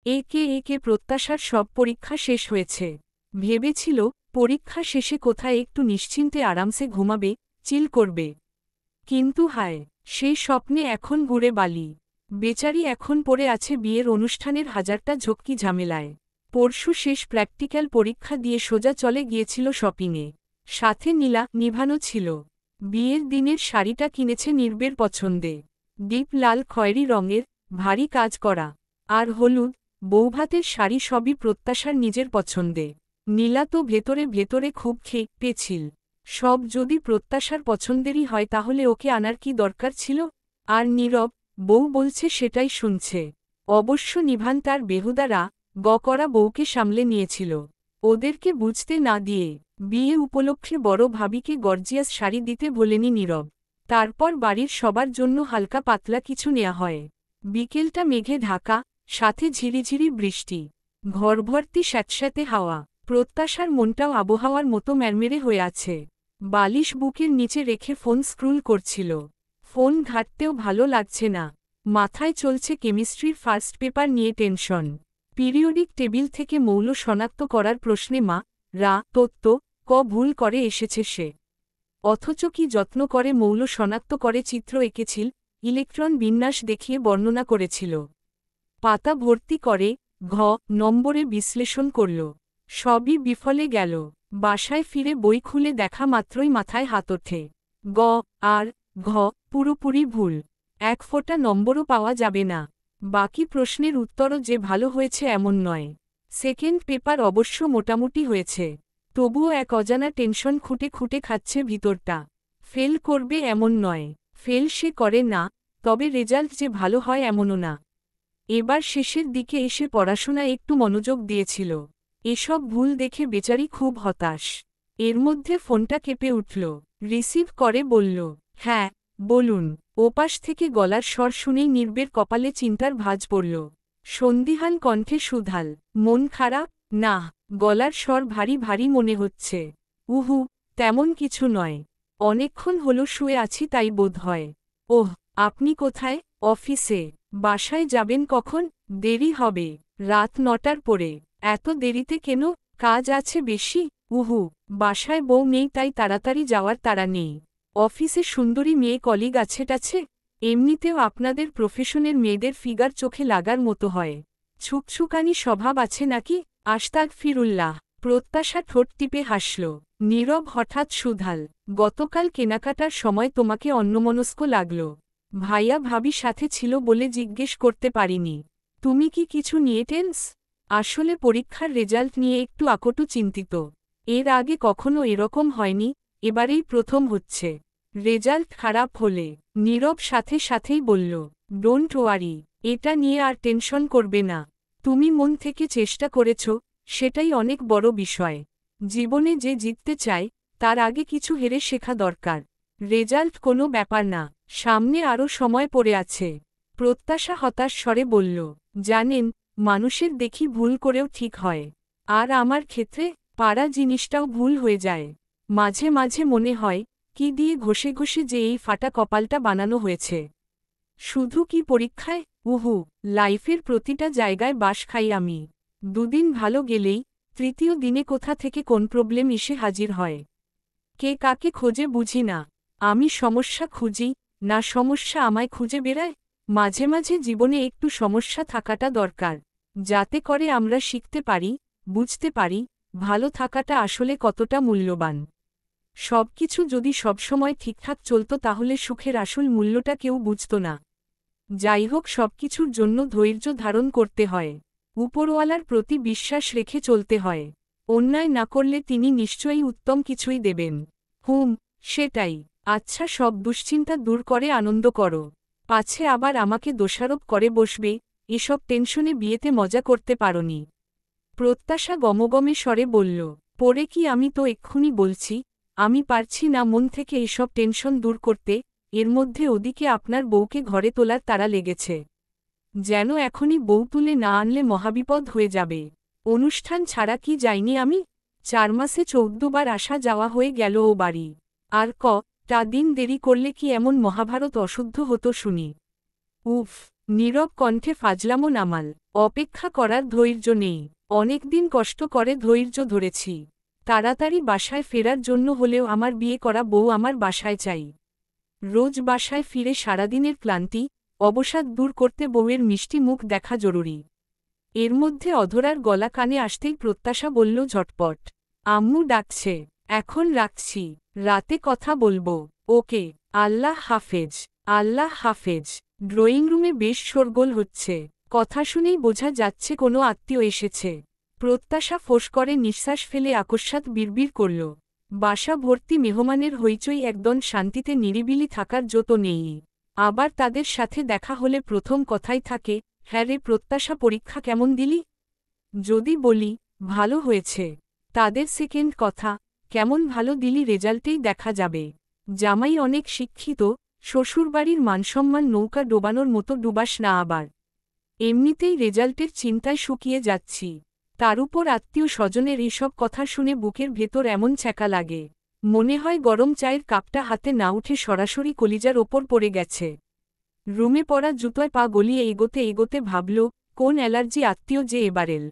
একে একে প্রত্যাশার সব পরীক্ষা শেষ হয়েছে। ভেবেছিল পরীক্ষা শেষে কোথায় একটু নিশ্চিন্তে আরামসে ঘুমাবে, চিল করবে। কিন্তু হায়, সেই স্বপ্নে এখন গুড়ে বালি। বেচারি এখন পড়ে আছে বিয়ের অনুষ্ঠানের হাজারটা ঝক্কি ঝামেলায়। পরশু শেষ প্র্যাকটিক্যাল পরীক্ষা দিয়ে সোজা চলে গিয়েছিল শপিংয়ে। সাথে নীলা নিভানো ছিল। বিয়ের দিনের শাড়িটা কিনেছে নির্বের পছন্দে। ডিপ লাল খয়েরি রঙের, ভারী কাজ করা। আর হলুদ, বৌভাতের শাড়ি সবই প্রত্যাশার নিজের পছন্দে। নীলা তো ভেতরে ভেতরে খুব পেছিল। সব যদি প্রত্যাশার পছন্দেরই হয় তাহলে ওকে আনার কি দরকার ছিল? আর নীরব, বউ বলছে সেটাই শুনছে। অবশ্য নিভান তার বেহুদারা করা বউকে সামলে নিয়েছিল। ওদেরকে বুঝতে না দিয়ে বিয়ে উপলক্ষে বড় ভাবিকে গর্জিয়াস শাড়ি দিতে ভোলেনি নীরব। তারপর বাড়ির সবার জন্য হালকা পাতলা কিছু নেয়া হয়। বিকেলটা মেঘে ঢাকা, সাথে ঝিরিঝিরি বৃষ্টি। ঘরভর্তি স্যাঁতস্যাঁতে হাওয়া। প্রত্যাশার মনটাও আবহাওয়ার মতো ম্যারমেরে হয়ে আছে। বালিশ বুকের নিচে রেখে ফোন স্ক্রুল করছিল। ফোন ঘাঁটতেও ভালো লাগছে না। মাথায় চলছে কেমিস্ট্রির ফার্স্ট পেপার নিয়ে টেনশন। পিরিয়ডিক টেবিল থেকে মৌল শনাক্ত করার প্রশ্নে মা, রা, তত্ত্ব, ভুল করে এসেছে সে। অথচ কি যত্ন করে মৌল শনাক্ত করে চিত্র এঁকেছিল, ইলেকট্রন বিন্যাস দেখিয়ে বর্ণনা করেছিল। পাতা ভর্তি করে, নম্বরে বিশ্লেষণ করল। সবই বিফলে গেল। বাসায় ফিরে বই খুলে দেখা মাত্রই মাথায় হাত ওঠে। আর পুরোপুরি ভুল। 1 ফোঁটা নম্বরও পাওয়া যাবে না। বাকি প্রশ্নের উত্তরও যে ভালো হয়েছে এমন নয়। সেকেন্ড পেপার অবশ্য মোটামুটি হয়েছে। তবুও এক অজানা টেনশন খুঁটে খুঁটে খাচ্ছে ভিতরটা। ফেল করবে এমন নয়, ফেল সে করে না, তবে রেজাল্ট যে ভালো হয় এমনও না। এবার শেষের দিকে এসে পড়াশোনা একটু মনোযোগ দিয়েছিল। এসব ভুল দেখে বেচারি খুব হতাশ। এর মধ্যে ফোনটা কেঁপে উঠল। রিসিভ করে বলল, হ্যাঁ, বলুন। ওপাশ থেকে গলার স্বর শুনেই নির্বের কপালে চিন্তার ভাঁজ পড়ল। সন্দিহান কণ্ঠে সুধাল, মন খারাপ? না, গলার স্বর ভারী ভারী মনে হচ্ছে। উহু, তেমন কিছু নয়। অনেকক্ষণ হলো শুয়ে আছি তাই বোধ হয়। ওহ, আপনি কোথায়? অফিসে। বাসায় যাবেন কখন? দেরি হবে, রাত 9টার পরে। এত দেরিতে কেন? কাজ আছে বেশি? উহু, বাসায় বউ নেই তাই তাড়াতাড়ি যাওয়ার তাড়া নেই। অফিসে সুন্দরী মেয়ে কলিগ আছে টাছে। এমনিতেও আপনাদের প্রফেশনের মেয়েদের ফিগার চোখে লাগার মতো হয়। ছুকছুকানি স্বভাব আছে নাকি? আস্তাগ ফিরুল্লাহ। প্রত্যাশা ঠোঁট টিপে হাসল। নীরব হঠাৎ সুধাল, গতকাল কেনাকাটার সময় তোমাকে অন্যমনস্ক লাগল। ভাইয়া ভাবি সাথে ছিল বলে জিজ্ঞেস করতে পারিনি। তুমি কি কিছু নিয়ে টেন্স? আসলে পরীক্ষার রেজাল্ট নিয়ে একটু আকটু চিন্তিত। এর আগে কখনো এরকম হয়নি, এবারেই প্রথম হচ্ছে। রেজাল্ট খারাপ হলে নীরব সাথে সাথেই বলল, ডোন্ট ওয়ারি, এটা নিয়ে আর টেনশন করবে না। তুমি মন থেকে চেষ্টা করেছ, সেটাই অনেক বড় বিষয়। জীবনে যে জিততে চায়, তার আগে কিছু হেরে শেখা দরকার। রেজাল্ট কোনো ব্যাপার না, সামনে আরও সময় পড়ে আছে। প্রত্যাশা হতাশ স্বরে বলল, জানেন, মানুষের দেখি ভুল করেও ঠিক হয়। আর আমার ক্ষেত্রে পারা জিনিসটাও ভুল হয়ে যায়। মাঝে মাঝে মনে হয়, কি দিয়ে ঘষে ঘষে যে এই ফাটা কপালটা বানানো হয়েছে। শুধু কি পরীক্ষায়? উহু, লাইফের প্রতিটা জায়গায় বাস খাই আমি। দুদিন ভালো গেলেই, তৃতীয় দিনে কোথা থেকে কোন প্রবলেম এসে হাজির হয়। কে কাকে খোঁজে বুঝি না। আমি সমস্যা খুঁজি, না সমস্যা আমায় খুঁজে বেড়ায়। মাঝে মাঝে জীবনে একটু সমস্যা থাকাটা দরকার, যাতে করে আমরা শিখতে পারি, বুঝতে পারি, ভালো থাকাটা আসলে কতটা মূল্যবান। সবকিছু যদি সবসময় ঠিকঠাক চলত তাহলে সুখের আসল মূল্যটা কেউ বুঝত না। যাই হোক, সবকিছুর জন্য ধৈর্য ধারণ করতে হয়। উপরওয়ালার প্রতি বিশ্বাস রেখে চলতে হয়। অন্যায় না করলে তিনি নিশ্চয়ই উত্তম কিছুই দেবেন। সেটাই। আচ্ছা, সব দুশ্চিন্তা দূর করে আনন্দ করো। পাছে আবার আমাকে দোষারোপ করে বসবে, এসব টেনশনে বিয়েতে মজা করতে পারোনি। প্রত্যাশা গমগমে স্বরে বলল, পরে কি, আমি তো এক্ষুনি বলছি, আমি পারছি না মন থেকে এসব টেনশন দূর করতে। এর মধ্যে ওদিকে আপনার বউকে ঘরে তোলার তাড়া লেগেছে। যেন এখনই বউ তুলে না আনলে মহাবিপদ হয়ে যাবে। অনুষ্ঠান ছাড়া কি যাইনি আমি? 4 মাসে 14 বার আসা যাওয়া হয়ে গেল ও বাড়ি। আর টা দিন দেরি করলে কি এমন মহাভারত অশুদ্ধ হতো শুনি? উফ! নীরব কণ্ঠে ফাজলামো নামাল। অপেক্ষা করার ধৈর্য নেই। অনেকদিন কষ্ট করে ধৈর্য ধরেছি। তাড়াতাড়ি বাসায় ফেরার জন্য হলেও আমার বিয়ে করা বউ আমার বাসায় চাই। রোজ বাসায় ফিরে সারাদিনের ক্লান্তি, অবসাদ দূর করতে বউয়ের মিষ্টি মুখ দেখা জরুরি। এর মধ্যে অধরার গলা কানে আসতেই প্রত্যাশা বলল ঝটপট, আম্মু ডাকছে, এখন রাখছি, রাতে কথা বলবো। ওকে, আল্লাহ হাফেজ। আল্লাহ হাফেজ। ড্রয়িং রুমে বেশ শোরগোল হচ্ছে। কথা শুনেই বোঝা যাচ্ছে কোনো আত্মীয় এসেছে। প্রত্যাশা ফোঁস করে নিঃশ্বাস ফেলে আকস্মাৎ বিড়বিড় করল, বাসা ভর্তি মেহমানের হইচই, একদম শান্তিতে নিরিবিলি থাকার জো তো নেই। আবার তাদের সাথে দেখা হলে প্রথম কথাই থাকে, হ্যাঁ রে প্রত্যাশা, পরীক্ষা কেমন দিলি? যদি বলি, ভালো হয়েছে, তাদের সেকেন্ড কথা, কেমন ভালো দিলি রেজাল্টেই দেখা যাবে। জামাই অনেক শিক্ষিত, শ্বশুরবাড়ির মানসম্মান নৌকা ডোবানোর মতো ডুবাস না আবার। এমনিতেই রেজাল্টের চিন্তায় শুকিয়ে যাচ্ছি, তার উপর আত্মীয় স্বজনের এসব কথা শুনে বুকের ভেতর এমন ছ্যাঁকা লাগে, মনে হয় গরম চায়ের কাপটা হাতে না উঠে সরাসরি কলিজার ওপর পড়ে গেছে। রুমে পড়া জুতোয় পা গলিয়ে এগোতে এগোতে ভাবল, কোন অ্যালার্জি আত্মীয় যে এবারেল।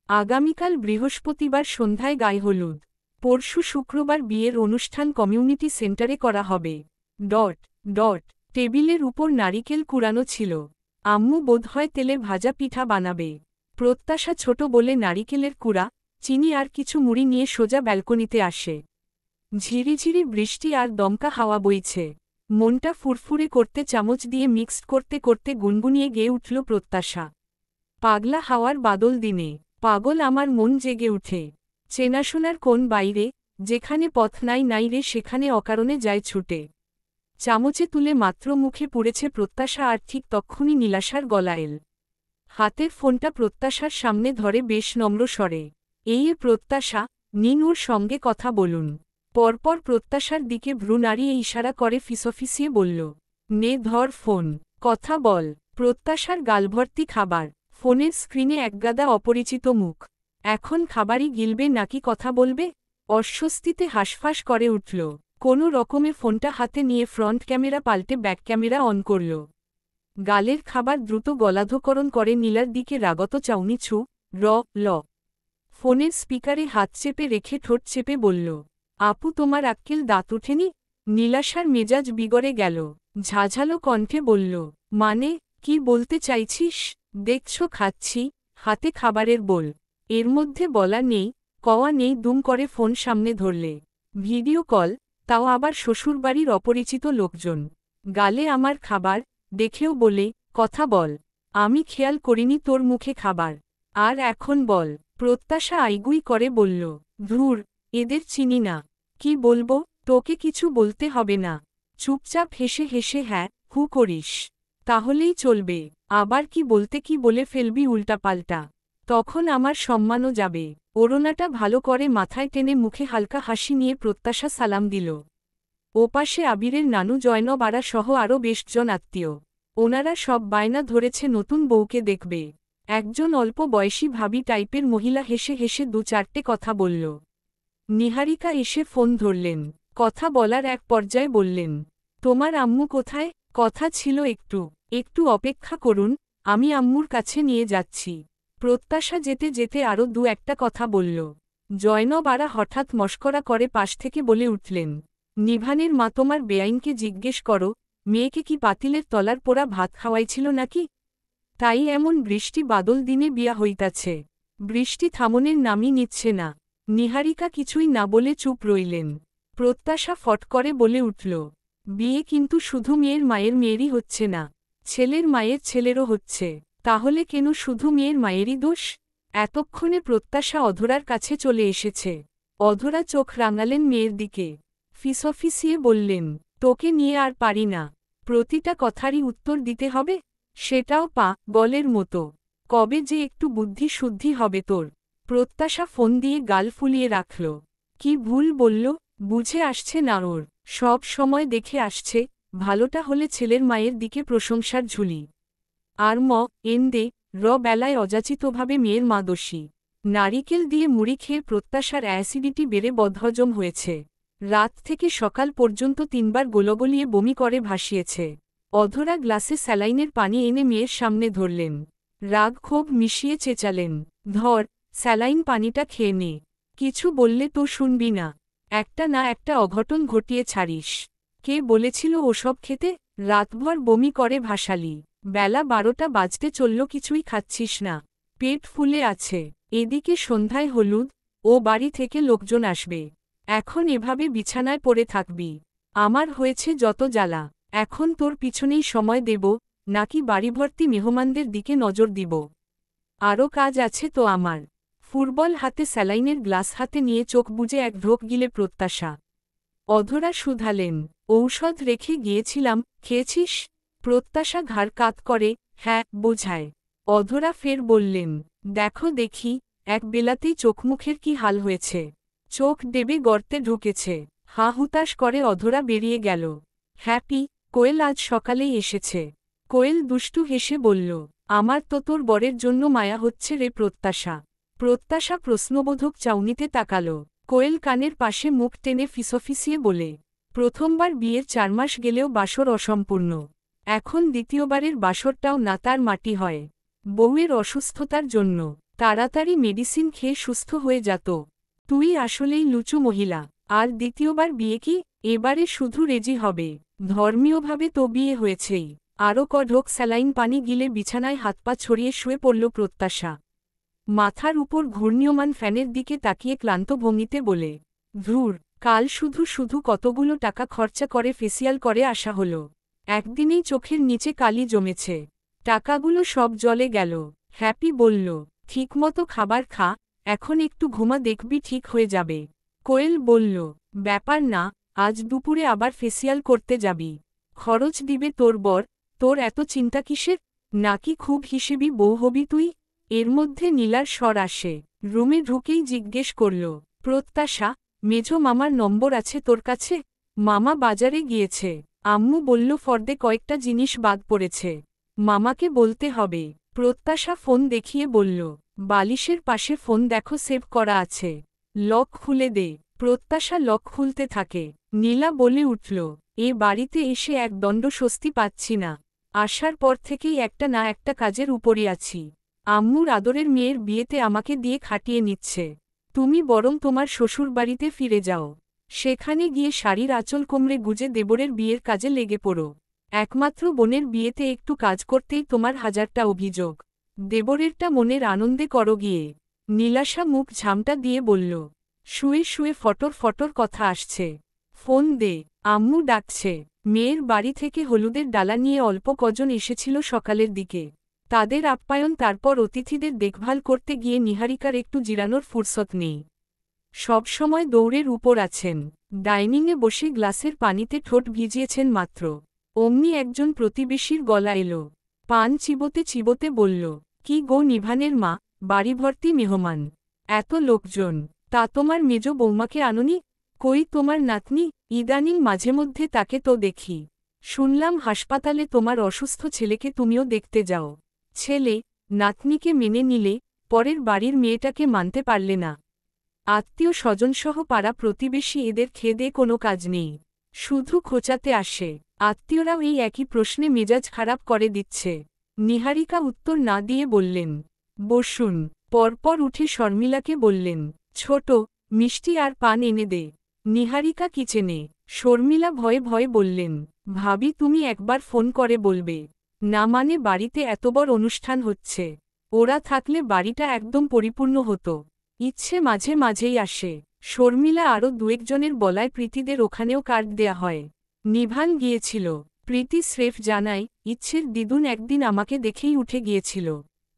আগামীকাল বৃহস্পতিবার সন্ধ্যায় গায়ে হলুদ, পরশু শুক্রবার বিয়ের অনুষ্ঠান কমিউনিটি সেন্টারে করা হবে। টেবিলের উপর নারিকেল কুড়ানো ছিল। আম্মু বোধহয় তেলে ভাজা পিঠা বানাবে। প্রত্যাশা ছোট বলে নারিকেলের কুড়া, চিনি আর কিছু মুড়ি নিয়ে সোজা ব্যালকনিতে আসে। ঝিরিঝিরি বৃষ্টি আর দমকা হাওয়া বইছে। মনটা ফুরফুরে করতে চামচ দিয়ে মিক্সড করতে করতে গুনগুনিয়ে গেয়ে উঠল প্রত্যাশা। পাগলা হাওয়ার বাদল দিনে পাগল আমার মন জেগে উঠে। চেনাশোনার কোন বাইরে, যেখানে পথ নাই রে সেখানে অকারণে যায় ছুটে। চামচে তুলে মাত্র মুখে পুড়েছে প্রত্যাশা, আর ঠিক তক্ষুনি নীলাশার গলা এল। হাতের ফোনটা প্রত্যাশার সামনে ধরে বেশ নম্র স্বরে, এই প্রত্যাশা, নিন ওর সঙ্গে কথা বলুন। পরপর প্রত্যাশার দিকে ভ্রু নাড়িয়ে ইশারা করে ফিসফিসিয়ে বলল, নে ধর ফোন, কথা বল। প্রত্যাশার গালভর্তি খাবার, ফোনের স্ক্রিনে একগাদা অপরিচিত মুখ। এখন খাবারই গিলবে নাকি কথা বলবে? অস্বস্তিতে হাঁসফাঁস করে উঠল। কোনো রকমে ফোনটা হাতে নিয়ে ফ্রন্ট ক্যামেরা পাল্টে ব্যাক ক্যামেরা অন করল। গালের খাবার দ্রুত গলাধকরণ করে নীলার দিকে রাগত চাউনি ল। ফোনের স্পিকারে হাত চেপে রেখে ঠোঁট চেপে বলল, আপু তোমার আক্কেল দাঁত ওঠেনি? নীলাশার মেজাজ বিগড়ে গেল, ঝাঝালো কণ্ঠে বলল, মানে, কি বলতে চাইছিস? দেখছ খাচ্ছি, হাতে খাবারের বোল। এর মধ্যে বলা নেই, কওয়া নেই, দুম করে ফোন সামনে ধরলে। ভিডিও কল, তাও আবার শ্বশুরবাড়ির অপরিচিত লোকজন। গালে আমার খাবার, দেখেও বলে, কথা বল। আমি খেয়াল করিনি তোর মুখে খাবার। আর এখন বল। প্রত্যাশা আইগুই করে বলল, ধুর, এদের চিনি না। কি বলবো? তোকে কিছু বলতে হবে না। চুপচাপ হেসে হেসে হ্যাঁ হু করিস, তাহলেই চলবে। আবার কি বলতে কি বলে ফেলবি উল্টাপাল্টা, তখন আমার সম্মানও যাবে। ওড়নাটা ভালো করে মাথায় টেনে মুখে হালকা হাসি নিয়ে প্রত্যাশা সালাম দিল। ওপাশে আবিরের নানু জয়নব আরা সহ আরও বেশজন আত্মীয়। ওনারা সব বায়না ধরেছে নতুন বউকে দেখবে। একজন অল্প বয়সী ভাবি টাইপের মহিলা হেসে হেসে 2-4টে কথা বলল। নিহারিকা এসে ফোন ধরলেন। কথা বলার এক পর্যায়ে বললেন, তোমার আম্মু কোথায়? কথা ছিল একটু অপেক্ষা করুন, আমি আম্মুর কাছে নিয়ে যাচ্ছি। প্রত্যাশা যেতে যেতে আরও 2-একটা কথা বলল। জয়নব আরা হঠাৎ মস্করা করে পাশ থেকে বলে উঠলেন, নিভানের মা তোমার বেআইনকে জিজ্ঞেস করো, মেয়েকে কি পাতিলের তলার পোড়া ভাত খাওয়াইছিল নাকি? তাই এমন বৃষ্টি বাদল দিনে বিয়া হইতাছে। বৃষ্টি থামনের নামই নিচ্ছে না। নিহারিকা কিছুই না বলে চুপ রইলেন। প্রত্যাশা ফট করে বলে উঠল, বিয়ে কিন্তু শুধু মেয়ের মায়ের মেয়েরই হচ্ছে না, ছেলের মায়ের ছেলেরও হচ্ছে। তাহলে কেন শুধু মেয়ের মায়েরই দোষ? এতক্ষণে প্রত্যাশা অধরার কাছে চলে এসেছে। অধরা চোখ রাঙালেন মেয়ের দিকে, ফিসফিসিয়ে বললেন, তোকে নিয়ে আর পারি না। প্রতিটা কথারই উত্তর দিতে হবে, সেটাও গলের মতো। কবে যে একটু বুদ্ধি শুদ্ধি হবে তোর? প্রত্যাশা ফোন দিয়ে গাল ফুলিয়ে রাখল। কি ভুল বলল, বুঝে আসছে না ওর। সব সময় দেখে আসছে, ভালোটা হলে ছেলের মায়ের দিকে প্রশংসার ঝুলি। আর এন্দে বেলায় অযাচিতভাবে মেয়ের মা দোষী। নারিকেল দিয়ে মুড়ি খেয়ে প্রত্যাশার অ্যাসিডিটি বেড়ে বদহজম হয়েছে। রাত থেকে সকাল পর্যন্ত 3বার গোলগলিয়ে বমি করে ভাসিয়েছে। অধরা গ্লাসে স্যালাইনের পানি এনে মেয়ের সামনে ধরলেন। রাগ ক্ষোভ মিশিয়ে চেঁচালেন, ধর, স্যালাইন পানিটা খেয়ে নে। কিছু বললে তো শুনবি না। একটা না একটা অঘটন ঘটিয়ে ছাড়িস। কে বলেছিল ওসব খেতে? রাতভর বমি করে ভাসালি। বেলা 12টা বাজতে চলল, কিছুই খাচ্ছিস না। পেট ফুলে আছে। এদিকে সন্ধ্যায় হলুদ, ও বাড়ি থেকে লোকজন আসবে। এখন এভাবে বিছানায় পড়ে থাকবি। আমার হয়েছে যত জ্বালা। এখন তোর পিছনেই সময় দেব, নাকি বাড়িভর্তি মেহমানদের দিকে নজর দিব? আরও কাজ আছে তো আমার। ফুটবল হাতে স্যালাইনের গ্লাস হাতে নিয়ে চোখ বুজে এক ঢোক গিলে প্রত্যাশা। অধরা শুধালেন, ঔষধ রেখে গিয়েছিলাম, খেয়েছিস? প্রত্যাশা ঘাড় কাত করে, হ্যাঁ, বোঝায়। অধরা ফের বললেন, দেখো দেখি, এক বেলাতেই চোখমুখের কি হাল হয়েছে। চোখ দেবে গর্তে ঢুকেছে। হা হুতাশ করে অধরা বেরিয়ে গেল। হ্যাপি, কোয়েল আজ সকালেই এসেছে। কোয়েল দুষ্টু হেসে বলল, আমার তো তোর বরের জন্য মায়া হচ্ছে রে প্রত্যাশা। প্রত্যাশা প্রশ্নবোধক চাউনিতে তাকাল। কোয়েল কানের পাশে মুখ টেনে ফিসফিসিয়ে বলে, প্রথমবার বিয়ের 4 মাস গেলেও বাসর অসম্পূর্ণ। এখন দ্বিতীয়বারের বাসরটাও না তার মাটি হয়। বউয়ের অসুস্থতার জন্য। তাড়াতাড়ি মেডিসিন খেয়ে সুস্থ হয়ে যেত। তুই আসলেই লুচু মহিলা। আর দ্বিতীয়বার বিয়ে কি? এবারে শুধু রেজি হবে। ধর্মীয়ভাবে তো বিয়ে হয়েছেই। আরও ঢোক স্যালাইন পানি গিলে বিছানায় হাত পা ছড়িয়ে শুয়ে পড়ল প্রত্যাশা। মাথার উপর ঘূর্ণীয়মান ফ্যানের দিকে তাকিয়ে ক্লান্ত ভঙ্গিতে বলে, ধুর, কাল শুধু শুধু কতগুলো টাকা খরচা করে ফেসিয়াল করে আসা হলো। একদিনেই চোখের নিচে কালি জমেছে। টাকাগুলো সব জলে গেল। হ্যাপি বলল, ঠিকমতো খাবার খা, এখন একটু ঘুমা, দেখবি ঠিক হয়ে যাবে। কোয়েল বলল, ব্যাপার না, আজ দুপুরে আবার ফেসিয়াল করতে যাবি। খরচ দিবে তোর বর, তোর এত চিন্তা কিসের? নাকি খুব হিসেবি বউ হবি তুই? এর মধ্যে নীলার স্বর আসে। রুমে ঢুকেই জিজ্ঞেস করল, প্রত্যাশা, মেঝো মামার নম্বর আছে তোর কাছে? মামা বাজারে গিয়েছে। আম্মু বলল ফর্দে কয়েকটা জিনিস বাদ পড়েছে। মামাকে বলতে হবে। প্রত্যাশা ফোন দেখিয়ে বলল, বালিশের পাশে ফোন দেখো, সেভ করা আছে। লক খুলে দে। প্রত্যাশা লক খুলতে থাকে। নীলা বলে উঠল, এ বাড়িতে এসে এক দণ্ড স্বস্তি পাচ্ছি না। আসার পর থেকেই একটা না একটা কাজের উপরই আছি। আম্মুর আদরের মেয়ের বিয়েতে আমাকে দিয়ে খাটিয়ে নিচ্ছে। তুমি বরং তোমার শ্বশুর বাড়িতে ফিরে যাও। সেখানে গিয়ে শাড়ির আঁচল কোমরে গুজে দেবরের বিয়ের কাজে লেগে পড়ো। একমাত্র বোনের বিয়েতে একটু কাজ করতেই তোমার 1000টা অভিযোগ। দেবরেরটা মনের আনন্দে করো গিয়ে। নীলাশা মুখ ঝামটা দিয়ে বলল, শুয়ে শুয়ে ফটর ফটর কথা আসছে। ফোন দে, আম্মু ডাকছে। মেয়ের বাড়ি থেকে হলুদের ডালা নিয়ে অল্প কজন এসেছিল সকালের দিকে। তাদের আপ্যায়ন, তারপর অতিথিদের দেখভাল করতে গিয়ে নিহারিকার একটু জিরানোর ফুরসত নেই। সব সময় দৌড়ের উপর আছেন। ডাইনিংয়ে বসে গ্লাসের পানিতে ঠোঁট ভিজিয়েছেন মাত্র। অমনি একজন প্রতিবেশীর গলা এলো। পান চিবোতে চিবোতে বলল, কি গো নিভানের মা, বাড়িভর্তি মেহমান। এত লোকজন, তা তোমার মেজ বৌমাকে আনোনি? কই তোমার নাতনি? ইদানিং মাঝে মধ্যে তাকে তো দেখি। শুনলাম হাসপাতালে তোমার অসুস্থ ছেলেকে তুমিও দেখতে যাও। ছেলে, নাতনিকে মেনে নিলে, পরের বাড়ির মেয়েটাকে মানতে পারলে না। আত্মীয় স্বজনসহ পাড়া প্রতিবেশী এদের খেদে কোনো কাজ নেই। শুধু খোঁচাতে আসে। আত্মীয়রাও এই একই প্রশ্নে মেজাজ খারাপ করে দিচ্ছে। নিহারিকা উত্তর না দিয়ে বললেন, বসুন। পরপর উঠে শর্মিলাকে বললেন, ছোট, মিষ্টি আর পান এনে দে। নিহারিকা কিচেনে। শর্মিলা ভয়ে ভয়ে বললেন, ভাবি তুমি একবার ফোন করে বলবে। না মানে বাড়িতে এত বড় অনুষ্ঠান হচ্ছে। ওরা থাকলে বাড়িটা একদম পরিপূর্ণ হতো। ইচ্ছে মাঝে মাঝেই আসে। শর্মিলা আরও 2-1 জনের বলায় প্রীতিদের ওখানেও কার্ড দেয়া হয়। নিভান গিয়েছিল। প্রীতি স্রেফ জানায়, ইচ্ছের দিদুন একদিন আমাকে দেখেই উঠে গিয়েছিল।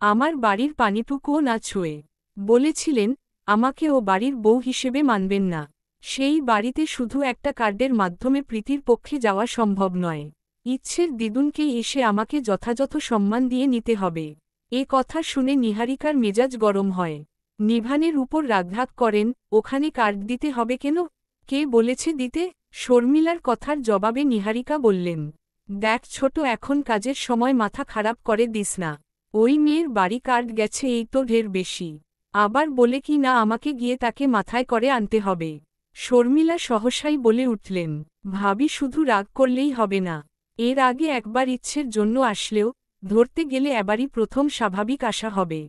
আমার বাড়ির পানিটুকুও না ছুঁয়ে। বলেছিলেন, আমাকে ও বাড়ির বউ হিসেবে মানবেন না। সেই বাড়িতে শুধু একটা কার্ডের মাধ্যমে প্রীতির পক্ষে যাওয়া সম্ভব নয়। ইচ্ছের দিদুনকেই এসে আমাকে যথাযথ সম্মান দিয়ে নিতে হবে। এ কথা শুনে নিহারিকার মেজাজ গরম হয়। নিভানের উপর রাগঢাক করেন, ওখানে কার্ড দিতে হবে কেন? কে বলেছে দিতে? শর্মিলার কথার জবাবে নিহারিকা বললেন, দেখ ছোট, এখন কাজের সময় মাথা খারাপ করে দিস না। ওই মেয়ের বাড়ি কার্ড গেছে এই তো ঢের বেশি। আবার বলে কি না আমাকে গিয়ে তাকে মাথায় করে আনতে হবে। শর্মিলা সহসাই বলে উঠলেন, ভাবি শুধু রাগ করলেই হবে না। এর আগে একবার ইচ্ছের জন্য আসলেও, ধরতে গেলে এবারই প্রথম স্বাভাবিক আসা হবে।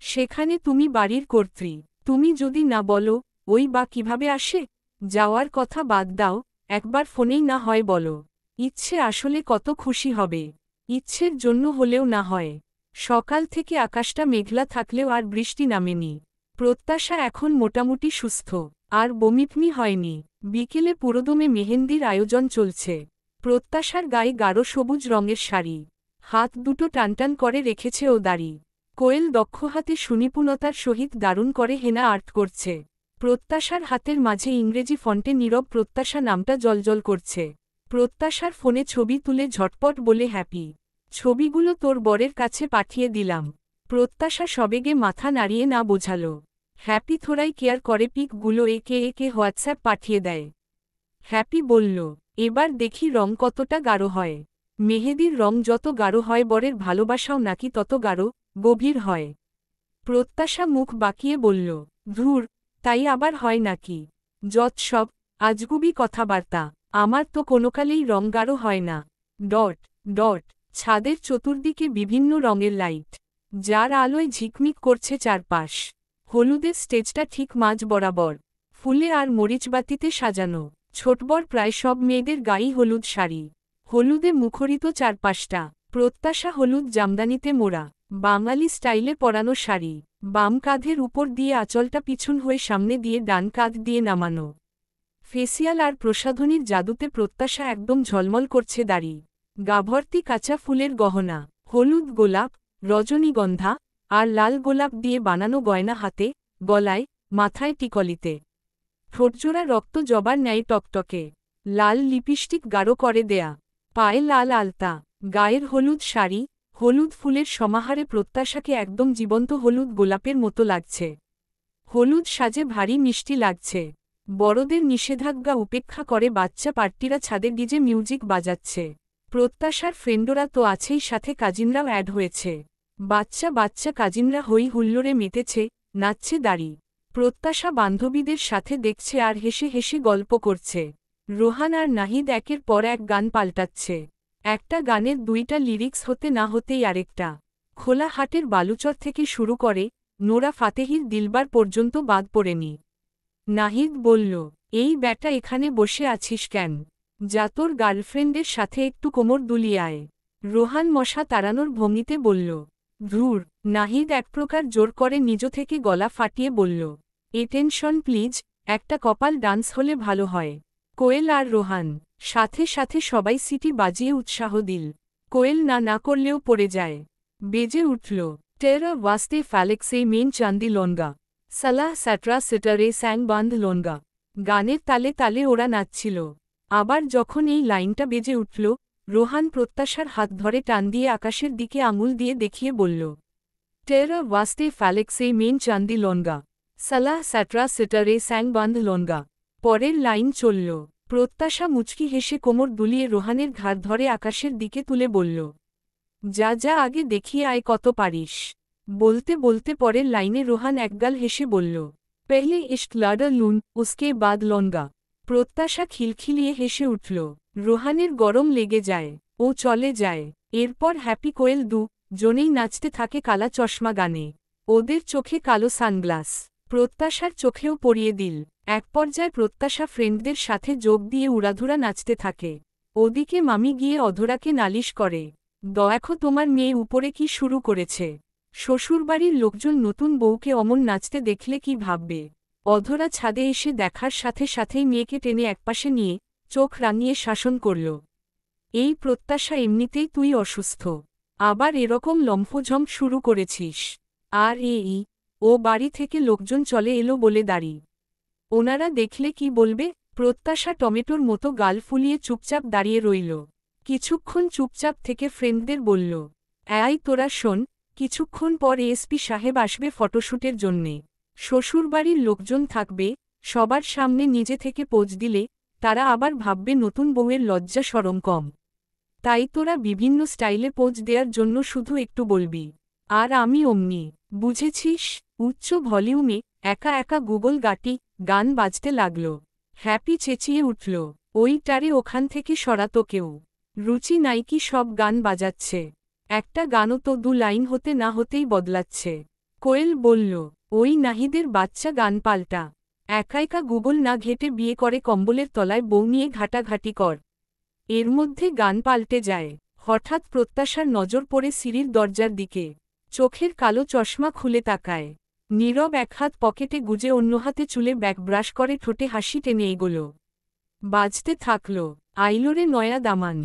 সেখানে তুমি বাড়ির কর্ত্রী, তুমি যদি না বলো, ওই বা কিভাবে আসে? যাওয়ার কথা বাদ দাও, একবার ফোনেই না হয় বলো। ইচ্ছে আসলে কত খুশি হবে। ইচ্ছের জন্য হলেও না হয়। সকাল থেকে আকাশটা মেঘলা থাকলেও আর বৃষ্টি নামেনি। প্রত্যাশা এখন মোটামুটি সুস্থ, আর বমিটমি হয়নি। বিকেলে পুরোদমে মেহেন্দির আয়োজন চলছে। প্রত্যাশার গায়ে গাঢ় সবুজ রঙের শাড়ি, হাত দুটো টানটান করে রেখেছে ও দাড়ি। কোয়েল দক্ষ হাতে সুনিপুণতার সহিত দারুণ করে হেনা আর্ট করছে। প্রত্যাশার হাতের মাঝে ইংরেজি ফন্টে নীরব প্রত্যাশা নামটা জলজল করছে। প্রত্যাশার ফোনে ছবি তুলে ঝটপট বলে, হ্যাপি। ছবিগুলো তোর বরের কাছে পাঠিয়ে দিলাম। প্রত্যাশা সবেগে মাথা নাড়িয়ে না বোঝাল। হ্যাপি থোড়াই কেয়ার করে পিকগুলো একে একে হোয়াটসঅ্যাপ পাঠিয়ে দেয়। হ্যাপি বলল, এবার দেখি রং কতটা গাঢ় হয়। মেহেদির রং যত গাঢ় হয় বরের ভালোবাসাও নাকি তত গাঢ়, গভীর হয়। প্রত্যাশা মুখ বাঁকিয়ে বলল, ধুর, তাই আবার হয় নাকি? যত সব আজগুবি কথাবার্তা, আমার তো কোনোকালেই রং গাঢ় হয় না। ডট ডট ছাদের চতুর্দিকে বিভিন্ন রঙের লাইট, যার আলোয় ঝিকমিক করছে চারপাশ। হলুদের স্টেজটা ঠিক মাঝ বরাবর, ফুলে আর মরিচবাতিতে সাজানো। ছোটবড় প্রায় সব মেয়েদের গায়েই হলুদ শাড়ি, হলুদে মুখরিত চারপাশটা। প্রত্যাশা হলুদ জামদানিতে মোড়া, বাঙালি স্টাইলে পরানো শাড়ি, বাম কাঁধের উপর দিয়ে আঁচলটা পিছন হয়ে সামনে দিয়ে ডান কাঁধ দিয়ে নামানো। ফেসিয়াল আর প্রসাধনীর জাদুতে প্রত্যাশা একদম ঝলমল করছে দাড়ি। গাভর্তি কাঁচা ফুলের গহনা, হলুদ গোলাপ, রজনীগন্ধা আর লাল গোলাপ দিয়ে বানানো গয়না হাতে, গলায়, মাথায় টিকলিতে। ঠোঁটজোড়া রক্ত জবার ন্যায় টকটকে। লাল লিপস্টিক গাঢ় করে দেয়া, পায়ে লাল আলতা, গায়ের হলুদ শাড়ি, হলুদ ফুলের সমাহারে প্রত্যাশাকে একদম জীবন্ত হলুদ গোলাপের মতো লাগছে। হলুদ সাজে ভারী মিষ্টি লাগছে। বড়দের নিষেধাজ্ঞা উপেক্ষা করে বাচ্চা পার্টিরা ছাদে ডিজে মিউজিক বাজাচ্ছে। প্রত্যাশার ফ্রেন্ডরা তো আছেই, সাথে কাজিনরাও অ্যাড হয়েছে। বাচ্চা বাচ্চা কাজিনরা হই হুল্লোড়ে মেতেছে, নাচছে দাঁড়ি। প্রত্যাশা বান্ধবীদের সাথে দেখছে আর হেসে হেসে গল্প করছে। রোহান আর নাহিদ একের পর এক গান পাল্টাচ্ছে। একটা গানের দুইটা লিরিক্স হতে না হতেই আরেকটা। খোলা হাটের বালুচর থেকে শুরু করে নোরা ফাতেহির দিলবার পর্যন্ত বাদ পড়েনি। নাহিদ বলল, এই ব্যাটা এখানে বসে আছিস কেন? যা তোর গার্লফ্রেন্ডের সাথে একটু কোমর দুলিয়ে আয়। রোহান মশা তাড়ানোর ভঙ্গিতে বলল। ধুর, নাহিদ এক প্রকার জোর করে নিজ থেকে গলা ফাটিয়ে বলল, এটেনশন প্লিজ, একটা কপাল ডান্স হলে ভালো হয়। কোয়েল আর রোহান সাথে সাথে সবাই সিটি বাজিয়ে উৎসাহ দিল। কোয়েল না না করলেও পড়ে যায়। বেজে উঠল, টেরা ওয়াস্তে ফ্যালেক্সে মেন চান্দি লনগা, সালাহ স্যাটরা সিটারে স্যাং বান্ধ লনগা। গানের তালে তালে ওরা নাচছিল। আবার যখন এই লাইনটা বেজে উঠল, রোহান প্রত্যাশার হাত ধরে টান দিয়ে আকাশের দিকে আঙুল দিয়ে দেখিয়ে বলল, টেরা ওয়াস্তে ফ্যালেক্সে মেন চান্দি লনগা, সালাহ স্যাটরা সিটারে স্যাং বান্ধ লনগা। পরের লাইন চলল। প্রত্যাশা মুচকি হেসে কোমর দুলিয়ে রোহানের ঘাড় ধরে আকাশের দিকে তুলে বলল, যা যা আগে দেখিয়ে আয় কত পারিস। বলতে বলতে পরের লাইনে রোহান একগাল হেসে বলল, পেহলে ইশক লাডা লুন উসকে বাদ লনগা। প্রত্যাশা খিলখিলিয়ে হেসে উঠল। রোহানের গরম লেগে যায়, ও চলে যায়। এরপর হ্যাপি কোয়েল জনেই নাচতে থাকে কালা চশমা গানে। ওদের চোখে কালো সানগ্লাস। প্রত্যাশার চোখেও পরিয়ে দিল। এক পর্যায়ে প্রত্যাশা ফ্রেন্ডদের সাথে যোগ দিয়ে উড়াধুরা নাচতে থাকে। ওদিকে মামি গিয়ে অধরাকে নালিশ করে, দেখো তোমার মেয়ে উপরে কি শুরু করেছে। শ্বশুরবাড়ির লোকজন নতুন বউকে অমন নাচতে দেখলে কি ভাববে। অধরা ছাদে এসে দেখার সাথে সাথেই মেয়েকে টেনে একপাশে নিয়ে চোখ রাঙিয়ে শাসন করল। এই প্রত্যাশা এমনিতেই তুই অসুস্থ, আবার এরকম লম্ফঝম্প শুরু করেছিস। আর ও বাড়ি থেকে লোকজন চলে এলো বলে দাঁড়ি, ওনারা দেখলে কি বলবে? প্রত্যাশা টমেটোর মতো গাল ফুলিয়ে চুপচাপ দাঁড়িয়ে রইল। কিছুক্ষণ চুপচাপ থেকে ফ্রেন্ডদের বলল, তোরা শোন, কিছুক্ষণ পর এসপি সাহেব আসবে ফটোশ্যুটের জন্যে। শ্বশুরবাড়ির লোকজন থাকবে, সবার সামনে নিজে থেকে পোজ দিলে তারা আবার ভাববে নতুন বউয়ের লজ্জা শরম কম। তাই তোরা বিভিন্ন স্টাইলে পোজ দেওয়ার জন্য শুধু একটু বলবি, আর আমি অমনি। বুঝেছিস? উচ্চ ভলিউমে একা একা গুগল গাটি গান বাজতে লাগল। হ্যাপি চেঁচিয়ে উঠল, ওইটারে ওখান থেকে সরাতো কেউ। রুচি নাইকি সব গান বাজাচ্ছে, একটা গানও তো 2 লাইন হতে না হতেই বদলাচ্ছে। কোয়েল বলল, ওই নাহিদের বাচ্চা গান পাল্টা। একা একা গুগল না ঘেটে বিয়ে করে কম্বলের তলায় বউ নিয়ে ঘাটাঘাটি কর। এর মধ্যে গান পাল্টে যায়। হঠাৎ প্রত্যাশার নজর পড়ে সিঁড়ির দরজার দিকে। চোখের কালো চশমা খুলে তাকায়। নীরব এক হাত পকেটে গুজে অন্য হাতে চুলে ব্যাক ব্রাশ করে ঠোঁটে হাসি টেনে এগোল। বাজতে থাকল, আইলোরে নয়া দামান।